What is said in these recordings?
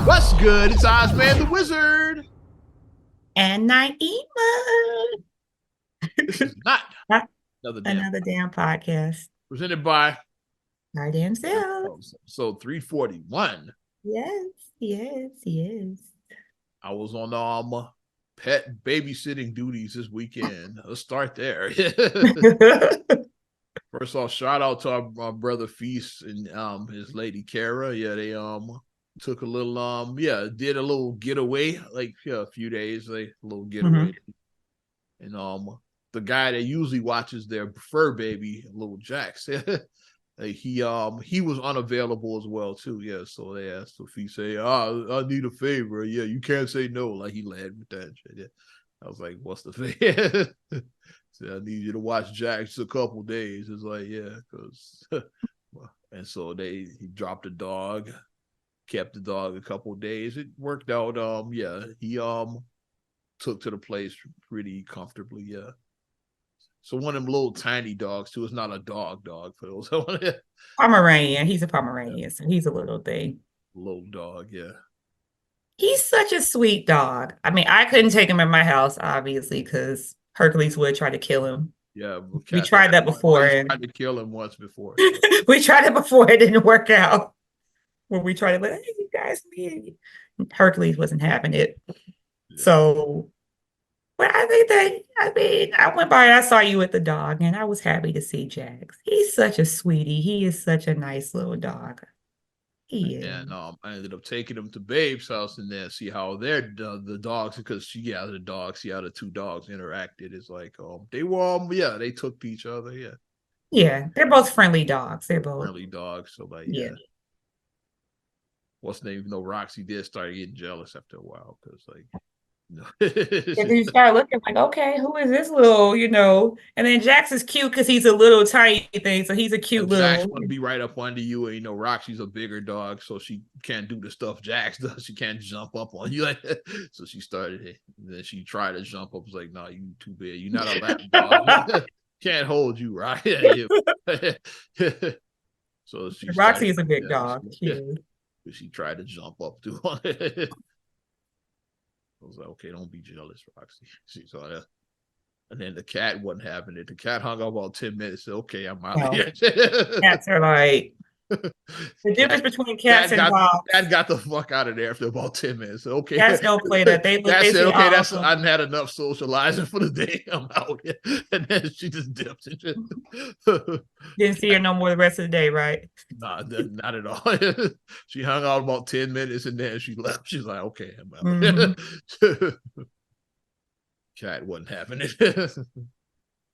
What's good? It's Ozman the Wizard. And Naima. This is not Not another damn another damn podcast. presented by Our damn self. episode 341. Yes, yes, yes. I was on pet babysitting duties this weekend. Let's start there. First off, shout out to our brother Feast and his lady Kara. Yeah, they took a little did a little getaway, like a few days, like a little getaway. And the guy that usually watches their fur baby, little Jax, like he was unavailable as well too. Yeah, so they asked if he say, I need a favor. Yeah, you can't say no. Like he led with that shit. Yeah. I was like, what's the favor? So I need you to watch Jax a couple days. It's like, yeah, because and so he dropped the dog, kept the dog a couple days. It worked out. He took to the place pretty comfortably. Yeah. So one of them little tiny dogs too. It's not a dog for those. Pomeranian. He's a Pomeranian, so he's a little thing. Little dog, yeah. He's such a sweet dog. I mean, I couldn't take him in my house, obviously, because Hercules would try to kill him. Yeah, We tried that before. Tried to kill him once before. We tried it before. It didn't work out. When we tried to let you guys meet, Hercules wasn't having it. Yeah. So, but I went by and I saw you with the dog, and I was happy to see Jax. He's such a sweetie. He is such a nice little dog. He is. And I ended up taking him to Babe's house and then see how the dogs, because see how the two dogs interacted. It's like they took to each other. Yeah. Yeah, they're both friendly dogs. They're both friendly dogs. So like yeah. What's the name? Even though Roxy did start getting jealous after a while, because like and you start looking like, okay, who is this little, and then Jax is cute because he's a little tiny thing, so he's a cute little. Jax want to be right up under you, and Roxy's a bigger dog, so she can't do the stuff Jax does. She can't jump up on you, so she started it. And then she tried to jump up. Was like, no, you too big. You're not a lap dog. Can't hold you, right? So Roxy is a big dog. She tried to jump up to it. I was like, okay, don't be jealous, Roxy. She saw that. And then the cat wasn't having it. The cat hung up about 10 minutes. Said, okay, I'm out here. Cats are like, the difference between cats and dogs. Cat got the fuck out of there after about 10 minutes. Said, okay. Cats don't play that. They said, okay, that's I had enough socializing for the day. I'm out here. And then she just dipped. Didn't see her no more the rest of the day, right? Nah, not at all. She hung out about 10 minutes and then she left. She's like, okay, I'm out. Cat wasn't having it.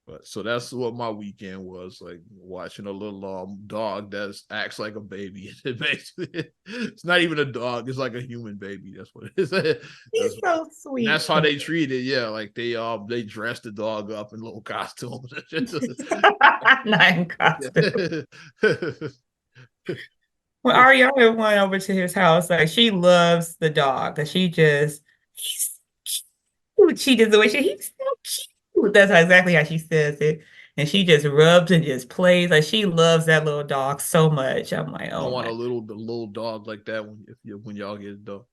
But so that's what my weekend was like, watching a little dog that acts like a baby. It's not even a dog; it's like a human baby. That's what it is. He's so sweet. That's how they treat it. Yeah, like they dress the dog up in little costumes. Not in costume. When Ariana went over to his house, like she loves the dog. That she just she does the way he's so cute. That's exactly how she says it. And she just rubs and just plays. Like she loves that little dog so much. I'm like, oh, I want a little dog like that when y'all get a dog.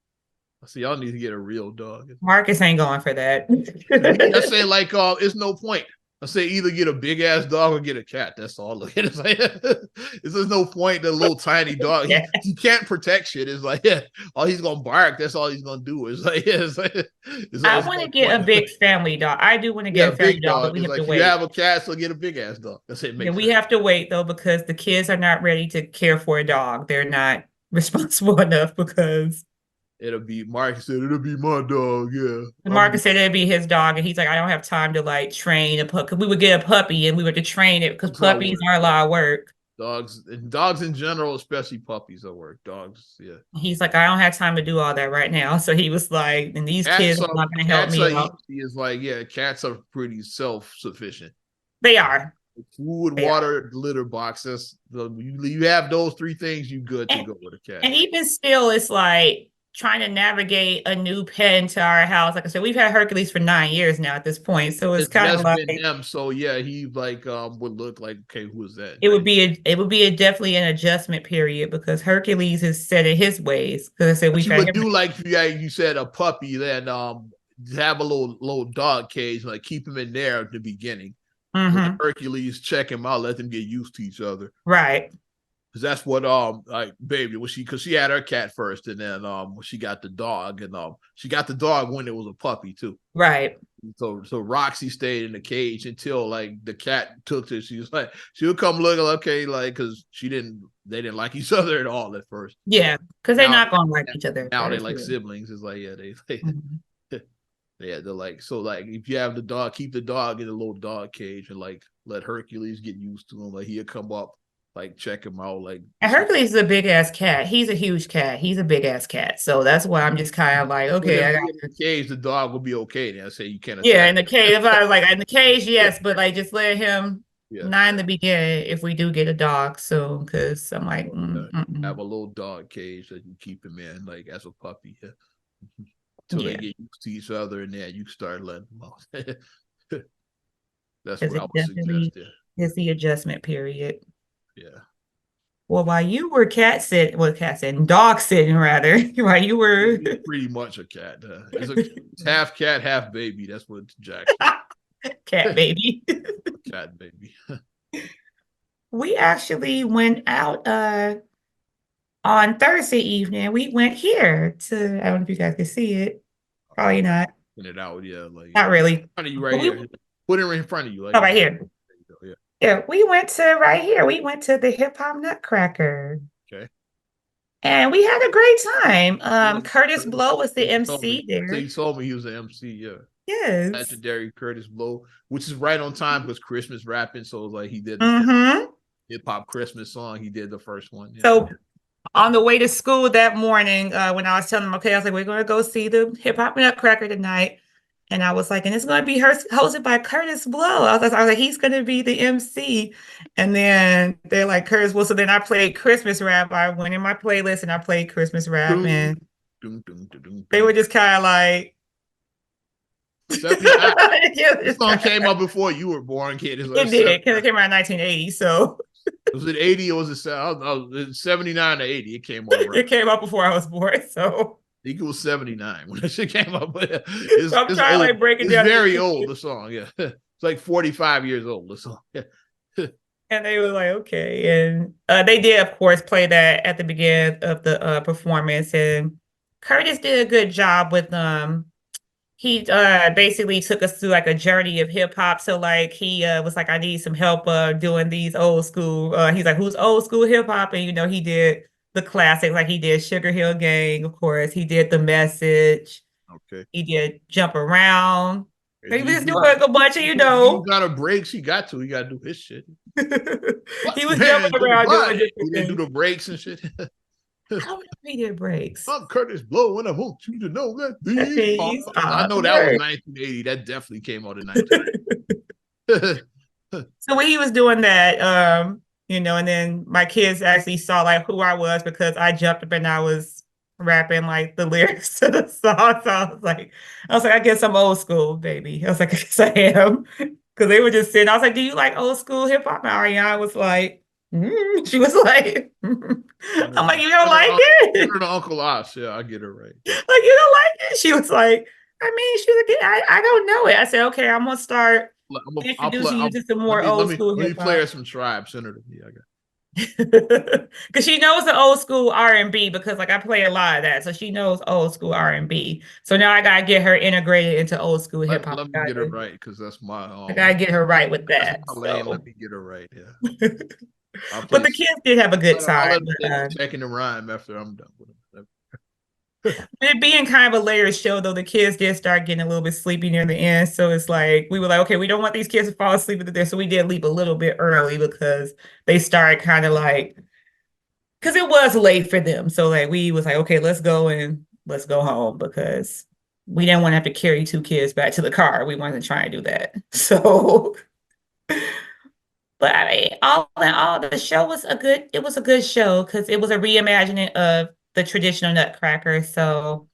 I see y'all need to get a real dog. Marcus ain't going for that. I say like it's no point. I say either get a big ass dog or get a cat. That's all. It's like there's no point. The little tiny dog, he can't protect shit. It's like all he's gonna bark. That's all he's gonna do. It's like I want to get a big family dog. I do want to get a family dog, but we have to wait. You have a cat, so get a big ass dog. That's it. Yeah, we have to wait though because the kids are not ready to care for a dog. They're not responsible enough because. Marcus said it'll be my dog, yeah. Marcus said it'd be his dog, and he's like, I don't have time to like train a puppy. Because we would get a puppy and we would to train it because puppies are a lot of work. Dogs in general, especially puppies, are work. Dogs, yeah. He's like, I don't have time to do all that right now. So he was like, and these kids are not going to help me out. Is like, yeah, cats are pretty self-sufficient. They are. Food, water, litter boxes. You have those three things, you good to go with a cat. And even still, it's like trying to navigate a new pet into our house. Like I said, we've had Hercules for 9 years now at this point. So it's It's kind of just like been him. So yeah, he like would look like, okay, who is that? it would be a definitely an adjustment period because Hercules is set in his ways. Because I said But we've you had would him. do like if you said a puppy, then have a little dog cage, like keep him in there at the beginning. Let Mm-hmm. Hercules check him out, let them get used to each other. Right. Cause that's what like baby was because she had her cat first, and then she got the dog, and she got the dog when it was a puppy too. Right. So Roxy stayed in the cage until like the cat took to. She was like she would come looking okay, like because they didn't like each other at all at first. Yeah. Because they're Now not gonna like each other at now they first. like Yeah. siblings. It's like yeah Mhm. yeah they're like so like if you have the dog, keep the dog in a little dog cage and like let Hercules get used to him. Like he'll come up, like check him out, like And Hercules is a big ass cat. He's a huge cat. He's a big ass cat. So that's why I'm just kind of like, with okay, him I got being in the cage, the dog will be okay. Then I say you can't yeah, attack. in the cage. If I was like in the cage, yes, but like just let him Yeah, not in the beginning if we do get a dog soon, because I'm like, have a little dog cage that you keep him in, like as a puppy, yeah. Until they yeah, get used to each other, and then you start letting them out. That's because what I it would suggest. definitely Yeah, is the adjustment period. yeah. Well, while you were cat sitting, dog sitting rather, while you were He's pretty much a cat. It's half cat, half baby. That's what Jackson. cat baby. Cat baby. We actually went out on Thursday evening. We went here to, I don't know if you guys can see it. Probably not. Put it out, yeah, like Not really. in front of you But right we, here. Put it right in front of you, like oh, right here. there you go, yeah. Yeah, we went to right here. We went to the Hip Hop Nutcracker. Okay. And we had a great time. Yeah, Curtis Blow was the me. MC So there. he told me he was the MC, yeah. Yes. Legendary Curtis Blow, which is right on time because Christmas rapping. So it was like he did the Mm-hmm. hip hop Christmas song. He did the first one. Yeah. So on the way to school that morning, when I was telling them, okay, I was like, we're going to go see the Hip Hop Nutcracker tonight. And I was like, and it's going to be hosted by Curtis Blow. I was like, he's going to be the MC. And then they're like, Curtis Blow. So then I played Christmas rap. I went in my playlist and I played Christmas rap. And they were just kind of like, 79. This song came out before you were born, kid. It did, because it came out in 1980. So was it 80 or was it 79 to 80? It came out right. It came out before I was born. So I think it was 79 when that shit came out. But so I'm trying to like break it down. It's very old, the song. Yeah. It's like 45 years old, the song. Yeah. And they were like, okay. And they did, of course, play that at the beginning of the performance. And Curtis did a good job with he basically took us through like a journey of hip hop. So like he was like, I need some help doing these old school. He's like, who's old school hip hop? And he did the classics, like he did Sugar Hill Gang, of course. He did The Message. Okay. He did Jump Around. He was doing a bunch of, He got a breaks. He got to do his shit. He was jumping around doing different He didn't do the breaks and shit. I don't know if he did breaks. I'm Curtis Blow, and I want you to know that these I know that was 1980. That definitely came out in 1980. So when he was doing that, and then my kids actually saw like who I was because I jumped up and I was rapping like the lyrics to the song. So I was like, I guess I'm old school, baby. I was like, I guess I am. Because they were just sitting. I was like, do you like old school hip hop? And Ariana was like, she was like, I'm like, you don't like it? Her to Uncle Osh. Yeah, I get her right. Like, you don't like it? She was like, she was like, I don't know it. I said, okay, I'm gonna start introducing you to some more old school hip hop. Let me play her some Tribe. Send her to me. I got. Because she knows the old school R&B because like I play a lot of that, so she knows old school R&B. So now I gotta get her integrated into old school hip hop. Let me get her right because that's my. I gotta get her right with that. Let me get her right. Yeah. But the kids did have a good time. Checking the rhyme after I'm done with them. It being kind of a layered show, though, the kids did start getting a little bit sleepy near the end. So it's like we were like, okay, we don't want these kids to fall asleep at this. So we did leave a little bit early because they started kind of like, because it was late for them. So like we was like, okay, let's go home because we didn't want to have to carry two kids back to the car. We wasn't trying to do that. So, but I mean, all in all, the show was a good show because it was a reimagining of the traditional Nutcracker. So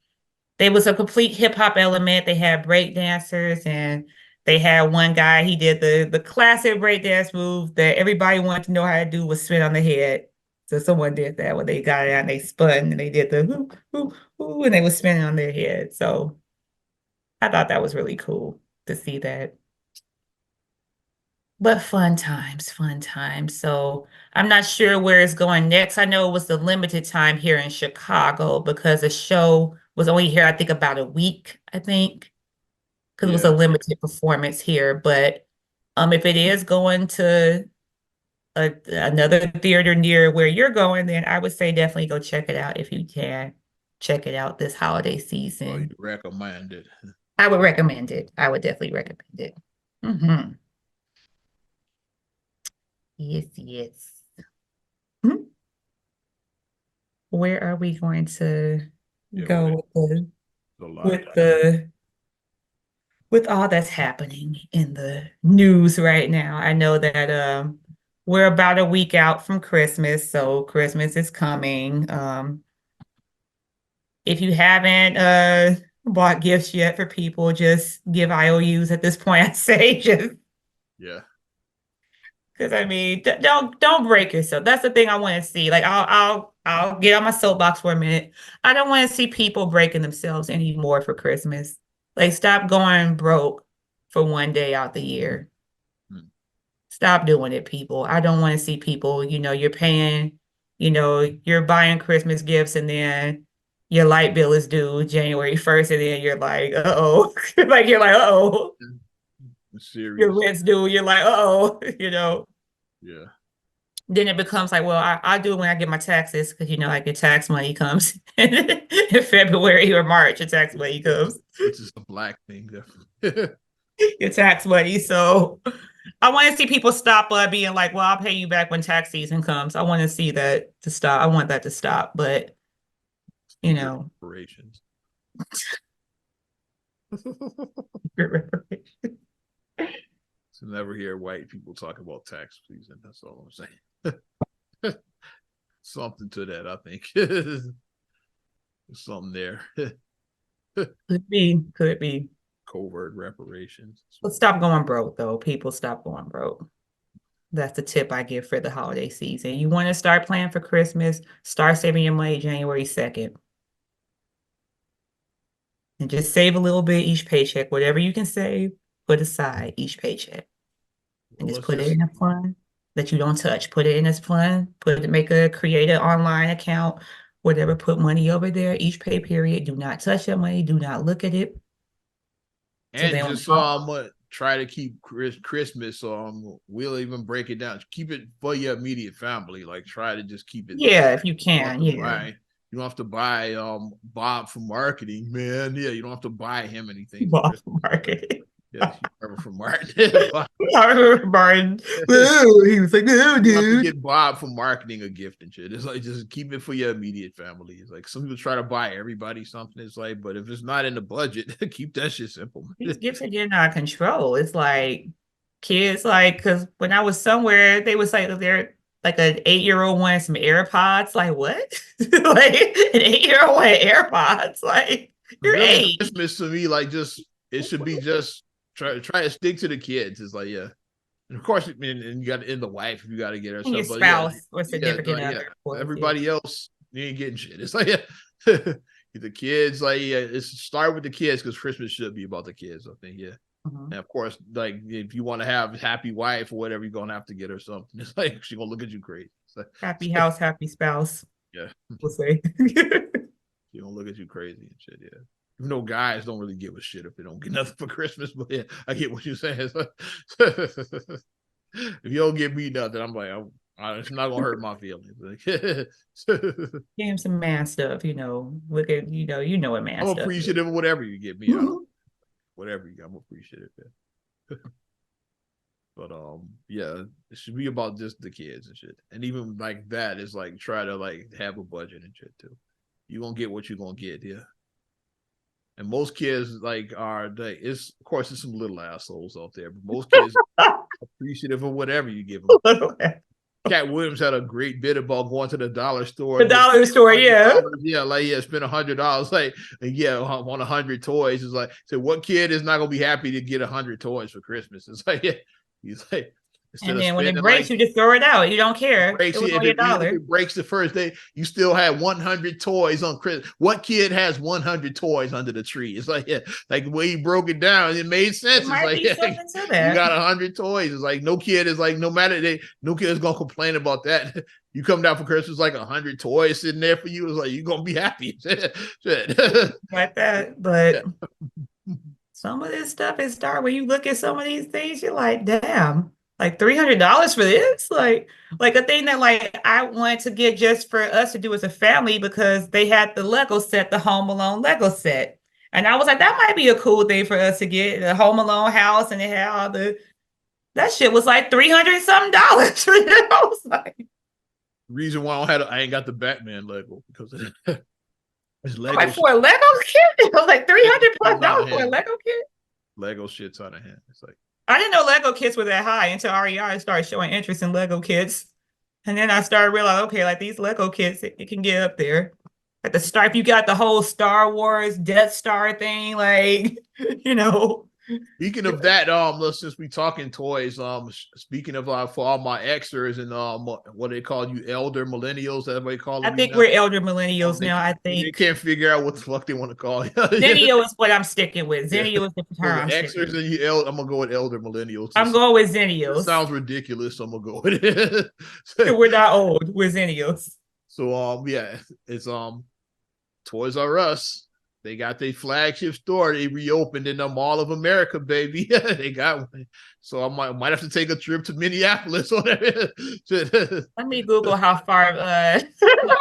there was a complete hip hop element. They had break dancers and they had one guy, he did the classic break dance move that everybody wanted to know how to do was spin on the head. So someone did that when they got it out and they spun and they did the whoo, whoo, whoo, and they were spinning on their head. So I thought that was really cool to see that. But fun times, fun times. So I'm not sure where it's going next. I know it was a limited time here in Chicago because the show was only here, I think, about a week, I think, because it was a Yeah. limited performance here. But if it is going to another theater near where you're going, then I would say definitely go check it out if you can. Check it out this holiday Oh, you season. recommend it. I would recommend it. I would definitely recommend it. Hmm. Yes, yes. Mhm. Where are we going to Yeah, go a lot. with the with all that's happening in the news right now? I know that we're about a week out from Christmas, so Christmas is coming. If you haven't bought gifts yet for people, just give IOUs at this point. I'd say just Yeah. because I mean, don't break yourself. That's the thing I want to see. Like I'll get on my soapbox for a minute. I don't want to see people breaking themselves anymore for Christmas. Like stop going broke for one day out the year. Hmm. Stop doing it, people. I don't want to see people, you're paying, you're buying Christmas gifts and then your light bill is due January 1st, and then you're like, uh-oh. Like you're like, uh-oh. Your Serious. rent's due. You're like, uh-oh, Yeah. then it becomes like, well, I do it when I get my taxes because like your tax money comes in February or March. Your tax money comes, Which is a black thing, definitely. your tax money. So I want to see people stop being like, well, I'll pay you back when tax season comes. I want to see that to stop. I want that to stop. But you Secret know, operations. So never hear white people talk about tax season. That's all I'm saying. Something to that, I think. Something there. could be. Covert reparations. But stop going broke, though. People stop going broke. That's the tip I give for the holiday season. You want to start planning for Christmas, start saving your money January 2nd. And just save a little bit each paycheck. Whatever you can save, put aside each paycheck. And Well, just let's put it just in a fund that you don't touch. Put it in this fund. Create an online account, whatever, put money over there each pay period. Do not touch that money. Do not look at it. So and then when just try to keep Christmas. We'll even break it down. Keep it for your immediate family. Like try to just keep it there. yeah, if you can, yeah. You don't have to buy Bob from marketing, man. Yeah, you don't have to buy him anything for Ball Christmas. market. Yeah, Robert from marketing. I remember Martin. Ooh, he was like, "No, You have to dude." get Bob from marketing a gift and shit. It's like just keep it for your immediate family. It's like some people try to buy everybody something. It's like, but if it's not in the budget, keep that shit simple. These gifts are getting out of control. It's like kids, like, because when I was somewhere, they was like, they're like an 8-year-old wanted some AirPods. Like, what? Like, an 8-year-old wanted AirPods. Like, you're Really, 8. Christmas to me, like just it should be just try to stick to the kids. It's like yeah, and of course, and you got to end the wife if you got to get her And your stuff. But yeah, spouse or yeah, significant yeah. other, of course, yeah. Everybody else, you ain't getting shit. It's like yeah, the kids, like yeah, it's start with the kids because Christmas should be about the kids. I think yeah. Mhm. And of course, like if you want to have a happy wife or whatever, you're gonna have to get her something. It's like she's gonna look at you crazy. Like, Happy house, happy spouse, yeah, we'll say. she's gonna look at you crazy and shit. Yeah. Even though guys don't really give a shit if they don't get nothing for Christmas, but yeah, I get what you're saying. If you don't give me nothing, I'm like, it's not gonna hurt my feelings. Like, Give him some man stuff, Look at, what man I'm stuff is. appreciative of whatever you get me. Whatever you get, I'm appreciative. But yeah, it should be about just the kids and shit. And even like that is like try to like have a budget and shit too. You gonna get what you gonna get, yeah. And most kids like it's of course there's some little assholes out there, but most kids are appreciative of whatever you give them. Cat Williams had a great bit about going to the dollar store. The dollar store, yeah. Yeah, like spend $100, like on 100 toys. It's like, so what kid is not gonna be happy to get 100 toys for Christmas? It's like, yeah, he's like, instead And of then when it spending breaks, like you just throw it out. You don't care. breaks, It was if on your it, dollar. if it breaks the first day, you still had 100 toys on Christmas. What kid has 100 toys under the tree? It's like, yeah, like the way he broke it down, it made sense. It might it's like, be yeah, something to you that. got 100 toys. It's like no kid is like, no matter no kid is gonna complain about that. You come down for Christmas, like 100 toys sitting there for you. It's like you're gonna be happy. Like that, but some of this stuff is dark. When you look at some of these things, you're like, damn, like $300 for this? Like a thing that like I wanted to get just for us to do as a family because they had the Lego set, the Home Alone Lego set. And I was like, that might be a cool thing for us to get, the Home Alone house, and it had all that shit was like $300 something. I was like, reason why I ain't got the Batman Lego because it's Lego. Like for a Lego kit, it was like $300+ for a Lego kit. Lego shit's out of hand. It's like I didn't know Lego kits were that high until REI started showing interest in Lego kits, and then I started realizing, okay, like these Lego kits, it can get up there. At the start, you got the whole Star Wars Death Star thing, like Speaking of that, since we talking toys, speaking of for all my Xers and what they call you, elder millennials, that they call them. I think we're elder millennials now. I think they can't figure out what the fuck they want to call you. Zenio is what I'm sticking with. Zenio is the term. Xers and you, I'm gonna go with elder millennials. I'm going with Zenios. Sounds ridiculous, so I'm gonna go with it. We're not old. We're Zenios. So yeah, it's Toys R Us. They got their flagship store. They reopened in the Mall of America, baby. They got one. So I might have to take a trip to Minneapolis. Let me Google how far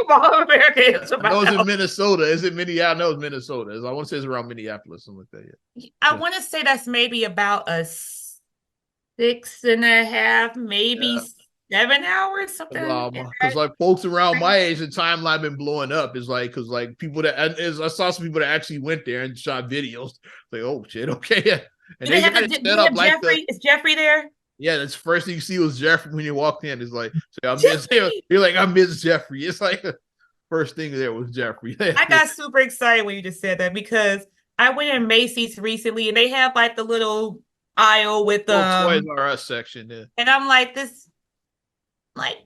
Mall of America is. I know it's in Minnesota. Is it Minneapolis? I know it's Minnesota. I want to say it's around Minneapolis, something like that. Yeah. I want to say that's maybe about a 6.5, maybe 7 hours, something. Because like folks around my age, the timeline been blowing up. Is like because like people that I saw some people that actually went there and shot videos. Like, oh shit, okay, and they had it set up like Jeffrey. Is Jeffrey there? Yeah, that's the first thing you see was Jeffrey when you walked in. It's like, you're like, I miss Jeffrey. It's like first thing there was Jeffrey. I got super excited when you just said that because I went in Macy's recently and they have like the little aisle with the Toys R Us section there, and I'm like this. Like,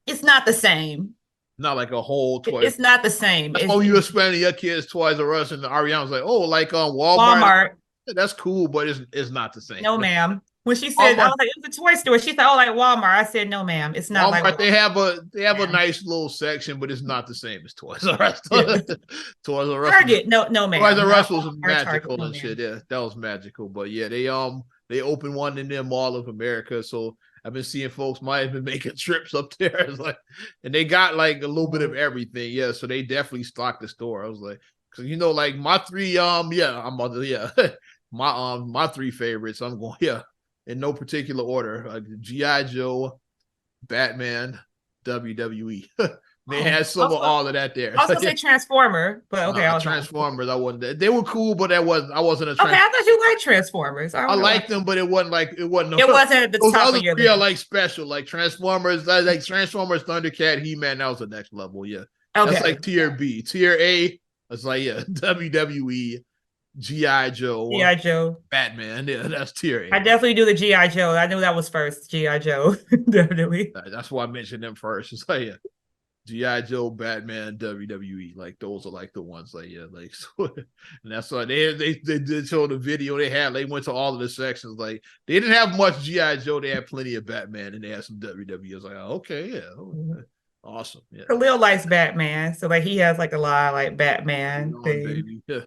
it's not the same. Not like a whole toy. It's not the same. Oh, you explaining your kids Toys R Us and Ariana was like, oh, like Walmart. That's cool, but it's not the same. No, ma'am. When she said, Walmart. I was like, it's a toy store. She said, oh, like Walmart. I said, no, ma'am. It's not Walmart, like Walmart. They have a nice little section, but it's not the same as Toys R Us. Toys R Us. Target, no, ma'am. Toys R Us was magical and shit. Yeah, that was magical. But yeah, they opened one in the Mall of America, so I've been seeing folks might have been making trips up there. It's like, and they got like a little bit of everything. Yeah, so they definitely stocked the store. I was like, because like my three, my three favorites. I'm going in no particular order. G.I. Joe, Batman, WWE. They had some of all of that there. I was gonna say Transformer, but okay. Transformers, I wasn't. They were cool, but I wasn't a. Okay, I thought you liked Transformers. I liked them, but it wasn't like it wasn't. It wasn't at the those top other of your three are like special, like Transformers, Thundercat, He-Man. That was the next level. Yeah, okay. That's like tier B. Tier A, it's like WWE, G.I. Joe, Batman. Yeah, that's tier A. I definitely do the G.I. Joe. I knew that was first. G.I. Joe, definitely. That's why I mentioned them first. It's like G.I. Joe, Batman, WWE, like those are like the ones, like like so, and that's why they did show the video they went to all of the sections, like they didn't have much G.I. Joe, they had plenty of Batman, and they had some WWE. I was like, oh, okay, awesome, yeah. Khalil likes Batman, so like he has like a lot of like Batman thing. Baby. Yeah.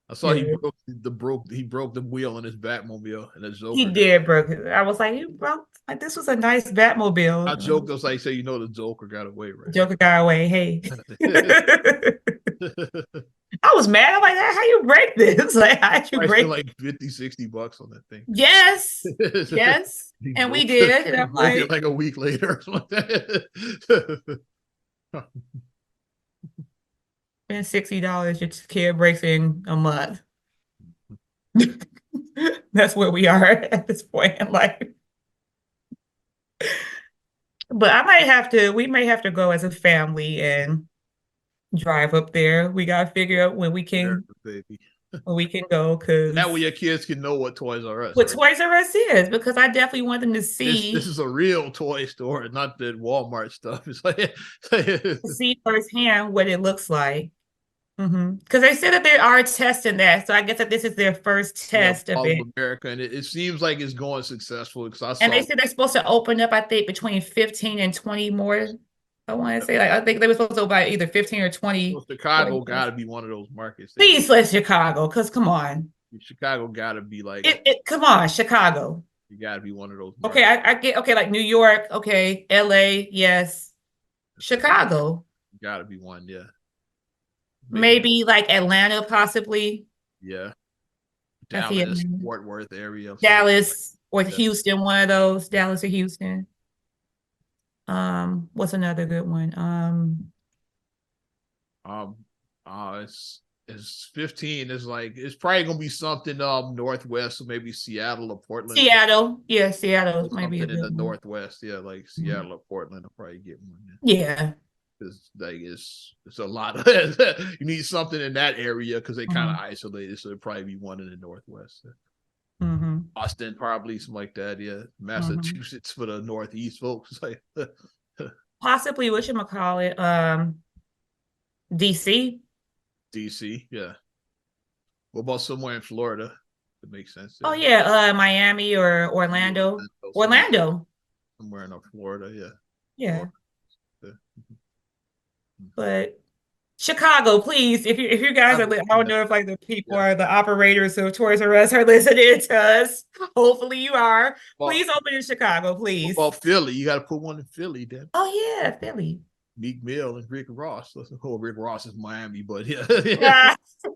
I saw he broke the wheel in his Batmobile, and his Joker. He did broke it. I was like, he broke. Like this was a nice Batmobile. I joked, I was like, the Joker got away, right? Joker got away. Hey, I was mad. I'm like, how you break this? Like, how'd you break? Like $50-$60 on that thing. Yes, yes, and we did. And I'm like a week later. And $60, your kid breaks in a month. That's where we are at this point in life. But we may have to go as a family and drive up there. We gotta figure out America, baby. when we can go That way because your kids can know what Toys R Us what is. Toys R Us is, because I definitely want them to This is a real toy store, not the Walmart stuff. It's like see firsthand what it looks like. Because they said that they are testing that, so I guess that this is their first yeah, test of all it. of America, and it seems like it's going successful because I And saw they said they're supposed to open up, I think, between 15 and 20 more. I want to say, like, I think they were supposed to open by either 15 or 20. Chicago got to be one of those markets. Please let Chicago, because come on. Chicago got to be like Come on, Chicago. you got to be one of those. Okay, I get okay, like New York, okay, LA, yes. Chicago. Got to be one, yeah. Maybe like Atlanta, possibly. Yeah. I see Dallas, Atlanta. Fort Worth area. Dallas or Houston, one of those. Dallas or Houston. What's another good one? It's 15. It's like it's probably gonna be something Northwest, so maybe Seattle or Portland. Seattle. Yeah, Seattle might be a something in good the one. Northwest. Yeah, like Seattle or Portland will probably get one. Yeah. Because like it's a lot of you need something in that area because they kind of isolated, so it'd probably be one in the Northwest. Boston, probably something like that. Yeah, Massachusetts for the Northeast folks. Like possibly whatchamacallit, DC. DC, yeah. What about somewhere in Florida? It makes sense. Oh yeah, Miami or Orlando. Orlando. Somewhere in Florida, yeah. Yeah. But Chicago, please, if you guys are, I don't know if like the people are the operators of Toys R Us are listening to us. Hopefully you are. Please open in Chicago, please. Well, Philly, you got to put one in Philly, then. Oh yeah, Philly. Meek Mill and Rick Ross. Oh, Rick Ross is Miami, but yeah.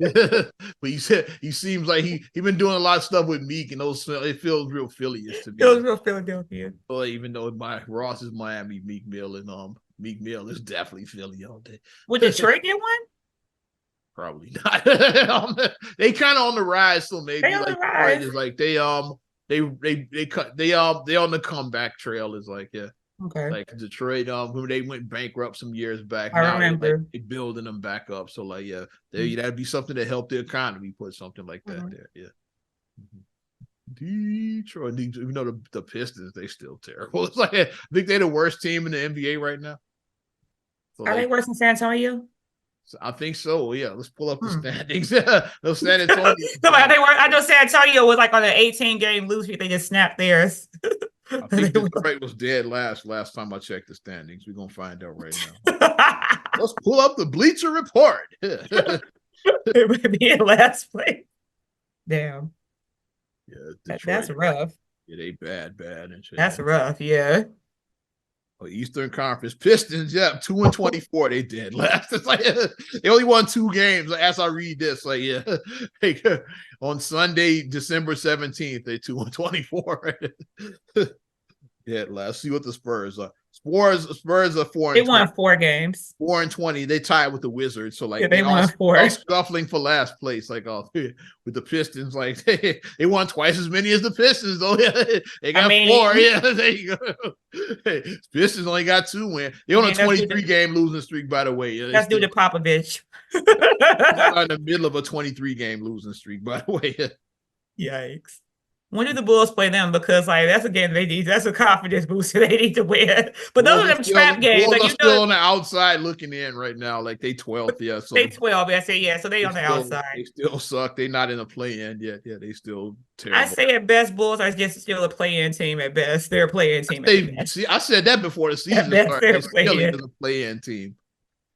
But he seems like he been doing a lot of stuff with Meek, and those it feels real Philly-ish to me. It was real Philadelphia. Well, even though Ross is Miami, Meek Mill is definitely Philly all day. Would Detroit get one? Probably not. They kind of on the rise, so maybe they like the is like they on the comeback trail. Is like yeah. Okay. Like Detroit, who they went bankrupt some years back. I remember. They building them back up. So like, yeah, that'd be something to help the economy. Put something like that there. Yeah. Detroit, even though the Pistons, they still terrible. It's like I think they're the worst team in the NBA right now. So are they worse than San Antonio? I think so. Yeah, let's pull up the standings. No, San Antonio. I know San Antonio was like on an 18-game lose streak. They just snapped theirs. I think Detroit was dead last time I checked the standings. We're gonna find out right now. Let's pull up the Bleacher Report. It would be in last place. Damn. Yeah, Detroit, that's rough. Yeah, they bad and shit. That's rough. Yeah. Eastern Conference Pistons, 2-24. They did last. It's like they only won 2 games. As I read this, like on Sunday, December 17th, they 2-24. Yeah, let's see what the Spurs are. Spurs are 4. They won 4 games. 4-20. They tied with the Wizards, so like they won 4. All scuffling for last place, like with the Pistons. Like they won twice as many as the Pistons, though. They got 4. Yeah, there you go. Pistons only got 2 wins. They on a 23-game losing streak, by the way. That's due to Popovich. In the middle of a 23-game losing streak, by the way. Yikes. When do the Bulls play them? Because like that's a game they need. That's a confidence booster they need to win. But those are them trap games. Bulls are still on the outside looking in right now. Like they 12th, yeah. So they 12. I say yeah. So they on the outside. They still suck. They not in the play-in yet. Yeah, they still terrible. I say at best, Bulls are just still a play-in team at best. They're a play-in team. See, I said that before the season started. They're still a play-in team,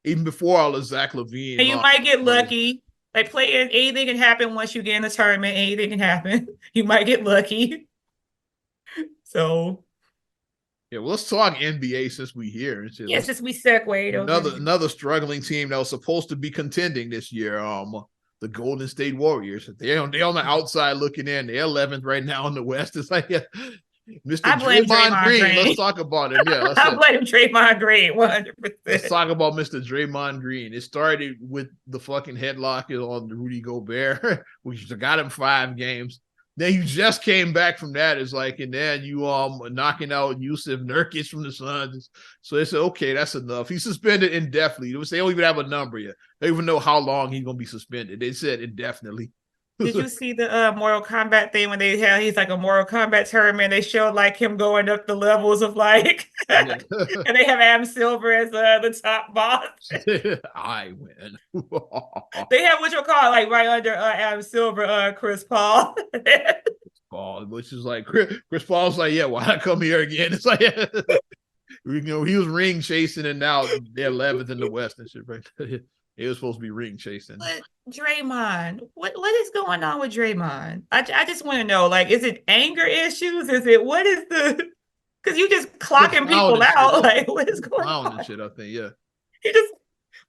even before all of Zach LaVine. And you might get lucky. Like playing, anything can happen once you get in the tournament. Anything can happen. You might get lucky. So, yeah, well, let's talk NBA since we here. Since we segued. Another struggling team that was supposed to be contending this year. The Golden State Warriors. They're on the outside looking in. They're 11th right now in the West. It's like Mr. Draymond Green. Let's talk about him. Yeah, I blame Draymond Green 100%. Let's talk about Mr. Draymond Green. It started with the fucking headlock on Rudy Gobert, which got him 5 games. then you just came back from that. It's like, and then you knocking out Yusuf Nurkic from the Suns. So they said, okay, that's enough. He's suspended indefinitely. They don't even have a number yet. They don't even know how long he's gonna be suspended. They said indefinitely. Did you see the Mortal Kombat thing when he's like a Mortal Kombat tournament? They showed like him going up the levels of like, Yeah. and they have Adam Silver as the top boss. I win. They have what you call it, like right under Adam Silver, Chris Paul. Paul, which is like Chris Paul's like, yeah, why not come here again? It's like, you know, he was ring chasing and now they're 11th in the West and shit, right? It was supposed to be ring chasing. But Draymond, what is going on with Draymond? I just want to know, like, is it anger issues? What is the, because you just clocking people out. Like, what is going on? And shit, I think, yeah. He just,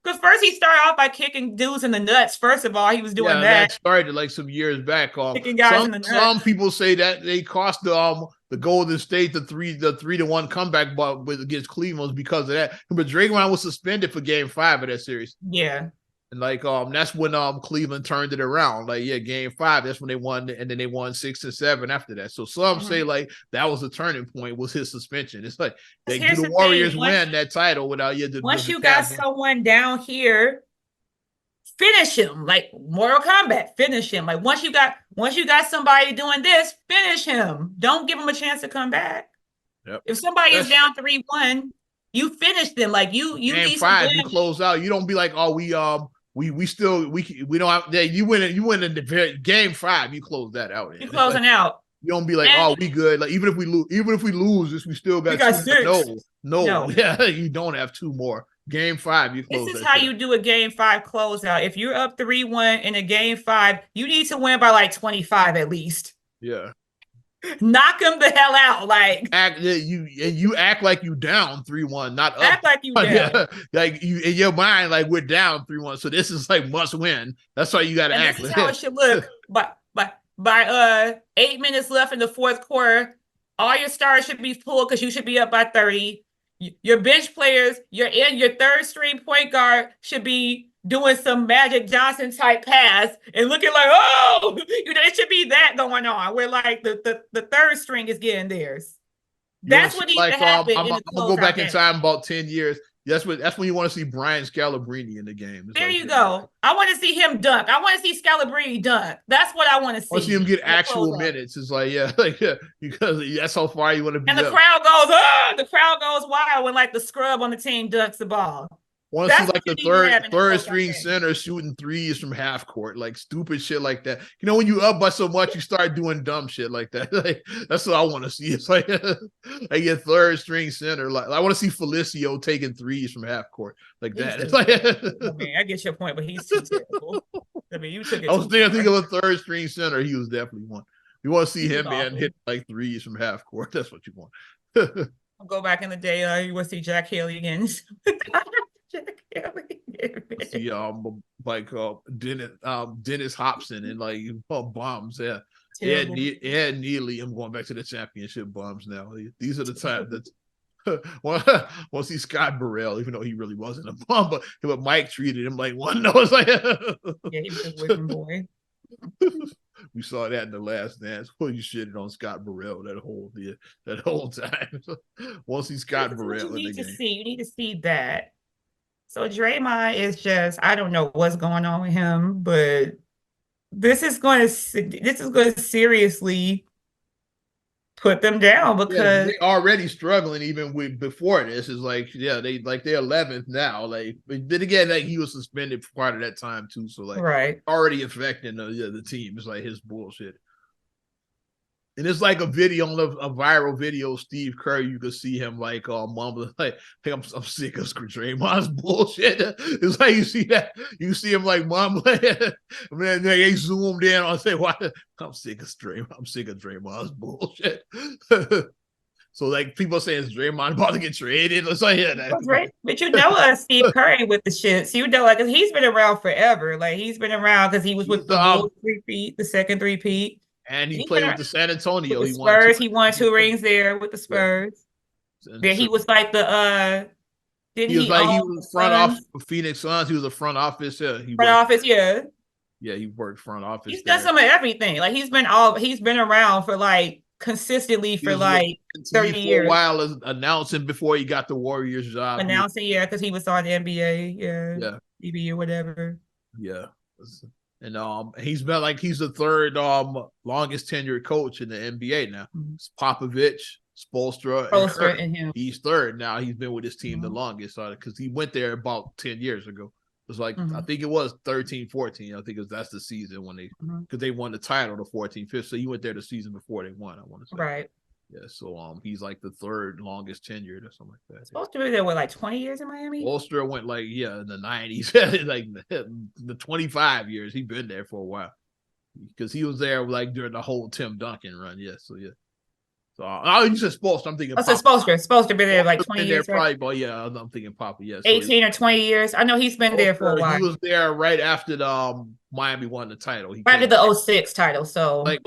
because first he started off by kicking dudes in the nuts. First of all, he was doing that. That started like some years back. Kicking guys in the nuts. Some people say that they cost the Golden State the 3-1 comeback against Cleveland because of that. But Draymond was suspended for Game 5 of that series. Yeah. And like that's when Cleveland turned it around. Like, yeah, Game 5, that's when they won, and then they won 6 and 7 after that. So some say like that was the turning point, was his suspension. It's like the Warriors win that title without you. Once you got someone down here, finish him. Like Mortal Kombat, finish him. Like once you got somebody doing this, finish him. Don't give him a chance to come back. Yep. If somebody is down 3-1, you finish them. Like you Game 5, you close out. You don't be like, oh, we don't have that. You win in the Game 5, you close that out. You're closing out. You don't be like, oh, we good. Like even if we lose this, we still got 2. No. Yeah, you don't have 2 more. Game 5, you close. This is how you do a Game 5 closeout. If you're up 3-1 in a Game 5, you need to win by like 25 at least. Yeah. Knock them the hell out. Like you act like you down 3-1, not up. Act like you down. Like you in your mind, like we're down 3-1. So this is like must win. That's why you gotta act. This is how it should look. But by 8 minutes left in the fourth quarter, all your stars should be full because you should be up by 30. Your bench players, your third string point guard should be doing some Magic Johnson type pass and looking like, oh, it should be that going on where like the third string is getting theirs. That's what needs to happen. I'm gonna go back in time about 10 years. That's when you want to see Brian Scalabrine in the game. There you go. I want to see him dunk. I want to see Scalabrine dunk. That's what I want to see. I want to see him get actual minutes. It's like, because that's how far you want to be. And the crowd goes, oh, the crowd goes wild when like the scrub on the team dunks the ball. Want to see like the third string center shooting threes from half court, like stupid shit like that. You know, when you up by so much, you start doing dumb shit like that. Like that's what I want to see. It's like your third string center. Like I want to see Felicio taking threes from half court like that. It's like, I mean, I get your point, but he's too terrible. I mean, you took it. I was thinking of a third string center. He was definitely one. You want to see him man hit like threes from half court. That's what you want. I'll go back in the day. You will see Jack Haley again. See, like Dennis Hobson and like bombs. Yeah. Ed Neely. I'm going back to the championship bombs now. These are the times that want to see Scott Burrell, even though he really wasn't a bomb, but Mike treated him like one. No, it's like yeah, he was a whipping boy. We saw that in The Last Dance. Well, you shitted on Scott Burrell that whole time. Want to see Scott Burrell in the game. You need to see that. So Draymond is just, I don't know what's going on with him, but this is going to seriously put them down because they're already struggling even before this. Is like, they're 11th now. Like, but then again, like he was suspended for part of that time too. So like, already affecting the team. It's like his bullshit. And it's like a video, a viral video. Steve Kerr, you could see him like mumbling, like, "Hey, I'm sick of Draymond's bullshit." It's like you see him like mumbling. And then they zoomed in on say, "Why? I'm sick of Draymond's bullshit." So like people saying, "Is Draymond about to get traded?" It's like, but you know, Steve Curry with the shit. So you know, like he's been around forever. Like he's been around because he was with the Bulls the second three-peat. And he played with the San Antonio. With the Spurs, he won 2 rings there with the Spurs. Yeah. Then he was like the he was front office for Phoenix Suns. He was a front office. Yeah. Front office, yeah. Yeah, he worked front office He's done there. some of everything. Like he's been around for like consistently He for was with like TV 30 for a years. while as announcing before he got the Warriors job. Yeah, Announcing, yeah, because he was on the NBA, yeah, yeah, TV or whatever. yeah. And he's been like he's the third longest tenured coach in the NBA now. It's Popovich, Spoelstra, and Poster Kerr. and him. He's third now. He's been with his team the Mhm. longest because he went there about 10 years ago. It was like I Mhm. think it was 13, 14. I think that's the season when Mhm. because they won the title the 14, 15. So he went there the season before they won, I want to say. Right. Yeah, so he's like the third longest tenured or something like that. Supposed to be there with like 20 years in Miami. Ulster went like in the 90s, like the 25 years. He's been there for a while because he was there like during the whole Tim Duncan run. Yeah, so yeah. So you said Spoelstra. I'm thinking. Oh, so supposed to be there like 20 been there years, right? probably, but yeah, I'm thinking Papa. Yeah, so 18 or 20 years. I know he's been there for a Ulster, he while. was there right after the Miami won the title. He After came the 06 title. So like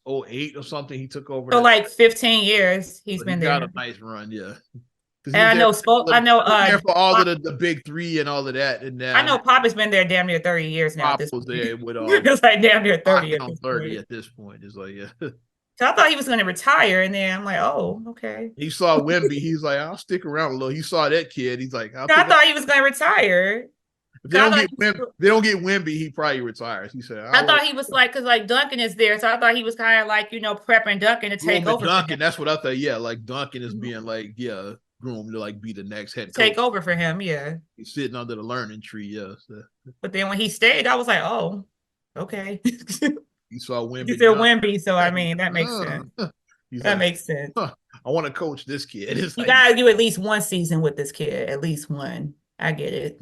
08 or something. He took over. so That, like 15 years he's so he been got there. a nice run. Yeah. And I know There for all of the big three and all of that, and I know Pop has been there damn near 30 years now at Pop this was point. there with It's like damn near 30 at on this 30 point. at this point. It's like So I thought he was going to retire, and then I'm like, oh, okay. He saw Wemby. He's like, I'll stick around a little. He saw that kid. He's like, I thought he was going to retire. If they don't get Wemby, he probably retires. He said, I thought he was like, because like Duncan is there, so I thought he was kind of like prepping Duncan to take over. Duncan, that's what I thought. Yeah, like Duncan is being like groomed to like be the next head coach. Take over for him. Yeah, he's sitting under the learning tree. Yeah, so. But then when he stayed, I was like, oh, okay. You saw Wemby. He's still Wemby, so I mean that makes sense. That makes sense. I want to coach this kid. It's you gotta do at least one season with this kid, at least one. I get it.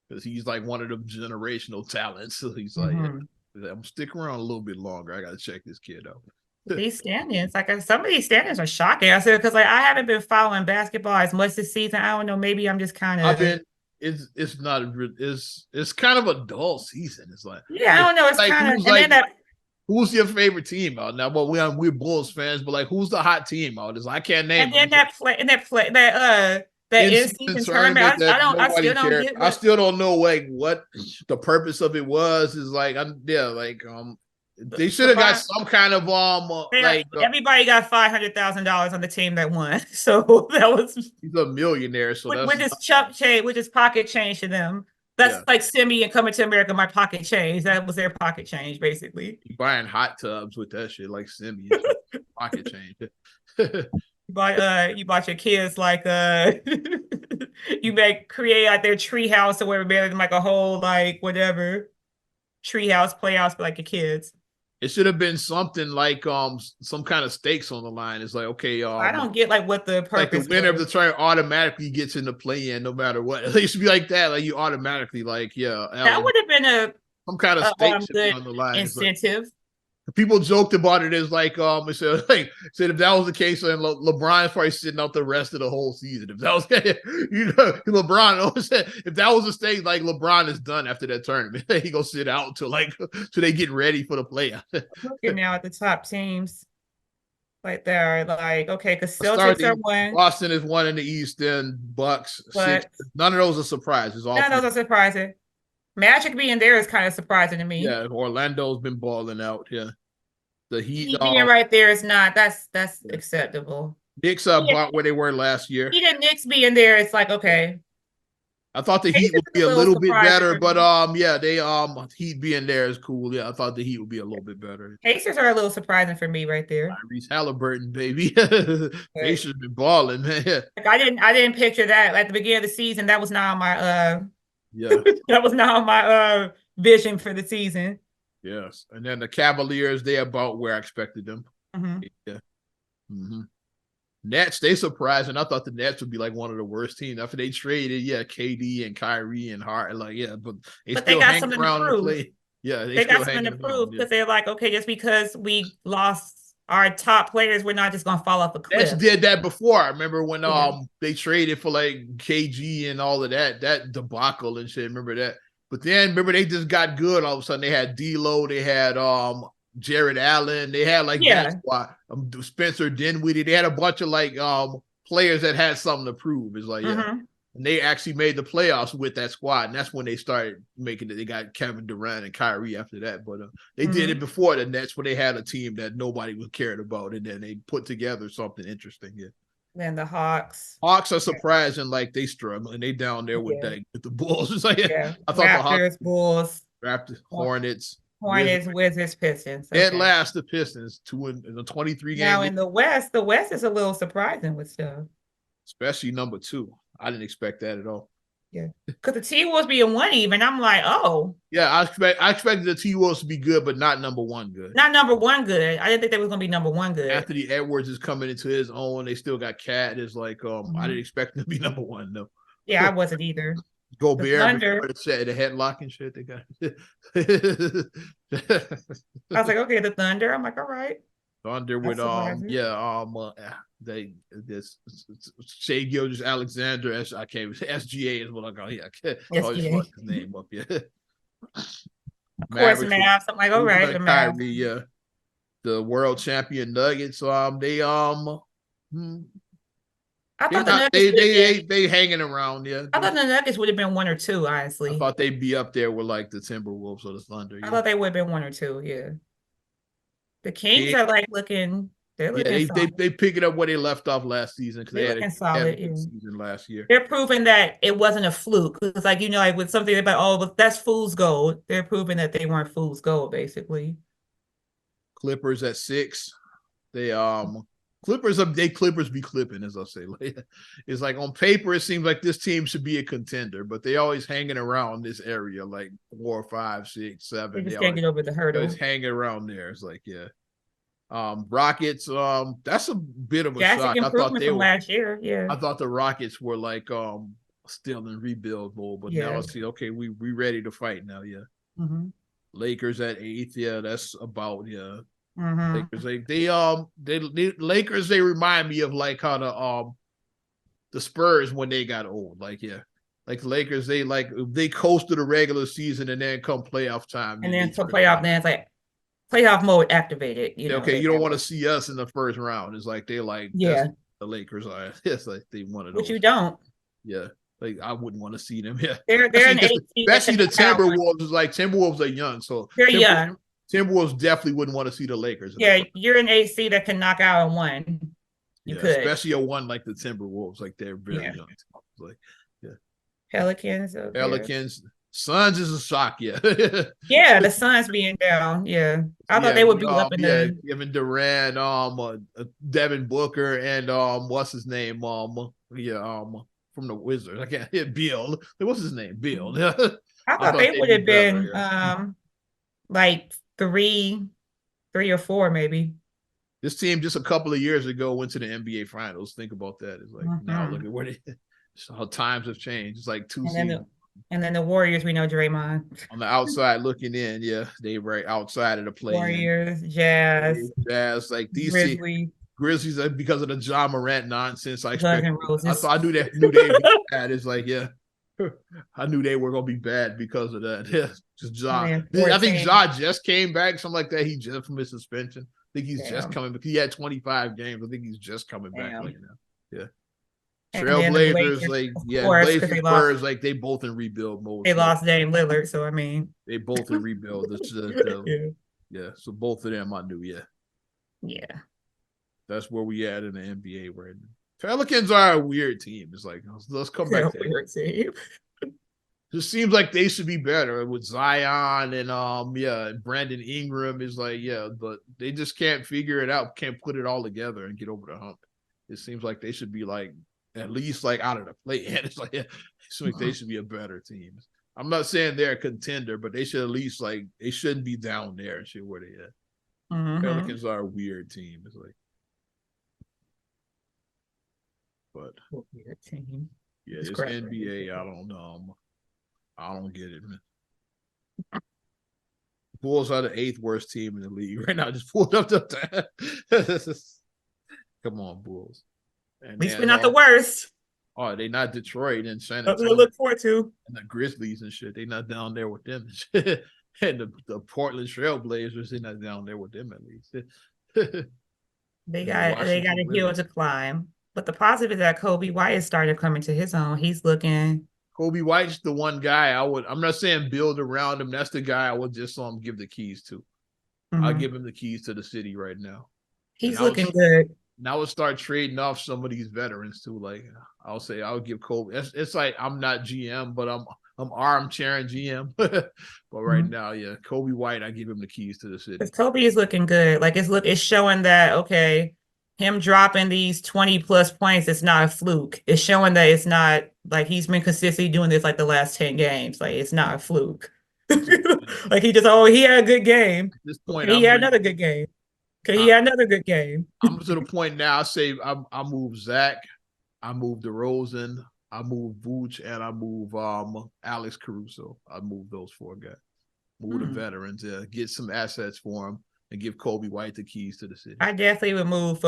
Because he's like one of the generational talents. So he's like, I'm sticking around a little bit longer. I got to check this kid out. These standings, like some of these standings are shocking. I said because like I haven't been following basketball as much this season. I don't know. Maybe I'm just kind of. It's not. It's kind of a dull season. It's like I don't know. It's like, kind of. Like, who's your favorite team out now? But we're Bulls fans. But like, who's the hot team out? I can't name. And then that in-season tournament, I still don't get. I still don't know like what the purpose of it was. Is like they should have got some kind of everybody got $500,000 on the team that won, so that was he's a millionaire. So which is chump change, which is pocket change to them. That's like Simi and Coming to America, my pocket change. That was their pocket change, basically. You buying hot tubs with that shit like Simi pocket change. You bought your kids like you create like their tree house or whatever, build like a whole like whatever tree house playhouse for like your kids. It should have been something like some kind of stakes on the line. It's like, okay, I don't get like what the purpose. Like the winner of the tournament automatically gets in the play-in no matter what. It should be like that. Like you automatically that would have been some kind of stake good on the line. Incentive. People joked about it as like said if that was the case, then LeBron's probably sitting out the rest of the whole season. If that was LeBron said if that was a stake, like LeBron is done after that tournament. He go sit out till they get ready for the playoff. Looking now at the top teams. Like they're like, okay, because Celtics are one. Boston is one in the East, then Bucks. Six. None of those are surprises. None of those are surprising. Magic being there is kind of surprising to me. Yeah, Orlando's been balling out. Yeah, the Heat being right there is not. That's acceptable. Knicks are about where they were last year. Heat and Knicks being there, it's like okay. I thought the Heat would be a little bit better, but they Heat being there is cool. Yeah, I thought the Heat would be a little bit better. Pacers are a little surprising for me right there. Tyrese Halliburton, baby. Pacers been balling, man. Like I didn't picture that at the beginning of the season. That was not on my yeah. That was not on my vision for the season. Yes. And then the Cavaliers, they're about where I expected them. Yeah. Nets, they surprised, and I thought the Nets would be like one of the worst teams after they traded. Yeah, KD and Kyrie and Hart, but they got something to prove. Yeah, they got something to prove because they're like, okay, just because we lost our top players, we're not just gonna fall off a cliff. Nets did that before. I remember when they traded for like KG and all of that debacle and shit. Remember that? But then remember they just got good all of a sudden. They had D'Lo, they had Jared Allen, they had that squad. Spencer Dinwiddie, they had a bunch of players that had something to prove. It's like And they actually made the playoffs with that squad, and that's when they started making it. They got Kevin Durant and Kyrie after that, but they did it before the Nets, where they had a team that nobody was cared about, and then they put together something interesting. Yeah. Then the Hawks. Hawks are surprising, like they struggle, and they down there with the Bulls. It's like, Yeah. I thought Raptors, the Hawks, Bulls, Raptors, Hornets, Wizards, Pistons. Dead last, the Pistons, 2 in the 23 game. Now in the West is a little surprising with stuff. Especially number 2. I didn't expect that at all. Yeah, because the T-Wolves being 1 even, I'm like, oh. Yeah, I expected the T-Wolves to be good, but not number 1 good. Not number 1 good. I didn't think they was gonna be number 1 good. Anthony Edwards is coming into his own. They still got Cat. It's like, I didn't expect them to be number 1 though. Yeah, I wasn't either. Gobert, the headlock and shit. They got. I was like, okay, the Thunder. I'm like, all right. Thunder with this Shai Gilgeous-Alexander. I can't SGA is what I got. Yeah, I always fuck his name up. Yeah. Of course, Mavs. I'm like, all right, the Kyrie, yeah. The world champion Nuggets. They I thought the Nuggets they hanging around. Yeah, I thought the Nuggets would have been 1 or 2. Honestly, I thought they'd be up there with like the Timberwolves or the Thunder. Yeah. I thought they would have been 1 or 2. Yeah. The Kings are like looking. They're looking. They pick it up where they left off last season because they had a solid season last year. They're proving that it wasn't a fluke. It's like, like with something about but that's fool's gold. They're proving that they weren't fool's gold, basically. Clippers at 6. They Clippers be clipping, as I say. It's like on paper, it seems like this team should be a contender, but they always hanging around this area, like 4, 5, 6, 7. They just can't get over the hurdle. It's hanging around there. It's like, yeah. Rockets, that's a bit of a shock. I thought they were last year. Yeah. I thought the Rockets were like still in rebuild mode, but now I see, okay, we ready to fight now. Yeah. Lakers at 8th. Yeah, that's about Lakers, Lakers, they remind me of like how the Spurs when they got old. Like, yeah. Like the Lakers, they coasted the regular season and then come playoff time. And then to playoff, then it's like playoff mode activated. You don't want to see us in the first round. It's like they're like, the Lakers are. It's like they want to. But you don't. Yeah. Like I wouldn't want to see them. Yeah. They're an 8 seed. Especially the Timberwolves is like Timberwolves are young. So they're young. Timberwolves definitely wouldn't want to see the Lakers. Yeah, you're an 8 seed that can knock out a 1. You could. Especially a 1 like the Timberwolves. Like they're very young. Like, Pelicans. Suns is a shock, yeah. Yeah, the Suns being down, yeah. I thought they would be up in the Kevin Durant, Devin Booker, and what's his name? From the Wizards. I can't hit Bill. What's his name? Bill. I thought they would have been like 3 or 4, maybe. This team just a couple of years ago went to the NBA Finals. Think about that. It's like now look at where how times have changed. It's like 2 seasons. And then the Warriors, we know Draymond. On the outside looking in, yeah, they right outside of the play. Warriors, Jazz, like these Grizzlies because of the Ja Morant nonsense. I knew they were bad. It's like, yeah, I knew they were gonna be bad because of that. Yeah, just Ja. I think Ja just came back, something like that. He just from his suspension. I think he's just coming back. He had 25 games. I think he's just coming back right now. Yeah. Trailblazers, Blazers, Spurs, like they both in rebuild mode. They lost Dame Lillard, so I mean, they both in rebuild. So both of them I knew, yeah. That's where we at in the NBA right now. Pelicans are a weird team. It's like let's come back to weird team. Just seems like they should be better with Zion and Brandon Ingram is like but they just can't figure it out, can't put it all together and get over the hump. It seems like they should be like at least like out of the play. And it's like, they should be a better team. I'm not saying they're a contender, but they should at least they shouldn't be down there and shit where they at. Pelicans are a weird team. It's like, but weird team. Yeah, it's NBA. I don't know. I don't get it, man. Bulls are the 8th worst team in the league right now. Just pulled up the Come on, Bulls. At least we're not the worst. Oh, they not Detroit and San Antonio. We'll look forward to. And the Grizzlies and shit. They not down there with them. And the Portland Trailblazers, they not down there with them at least. They got a hill to climb. But the positive is that Kobe White is starting to come into his own. He's looking. Kobe White's the one guy I'm not saying build around him. That's the guy I would just give the keys to. I'll Mhm. give him the keys to the city right now. And He's looking good. now we'll start trading off some of these veterans too. Like I'll give Kobe. It's like I'm not GM, but I'm armchairing GM. But right Mhm. now, yeah, Kobe White, I give him the keys to the city. Because Kobe is looking good. Like it's showing that okay, him dropping these 20 plus points, it's not a fluke. It's showing that it's not like he's been consistently doing this like the last 10 games. Like it's not a fluke. Like he had a good game. At this point, Okay, he had another good game. Okay, he had another good game. I'm to the point now. I say I move Zach, I move DeRozan, I move Vooch, and I move Alex Caruso. I move those 4 guys. Move the veterans, get some assets for him, and give Kobe White the keys to the city. I definitely would move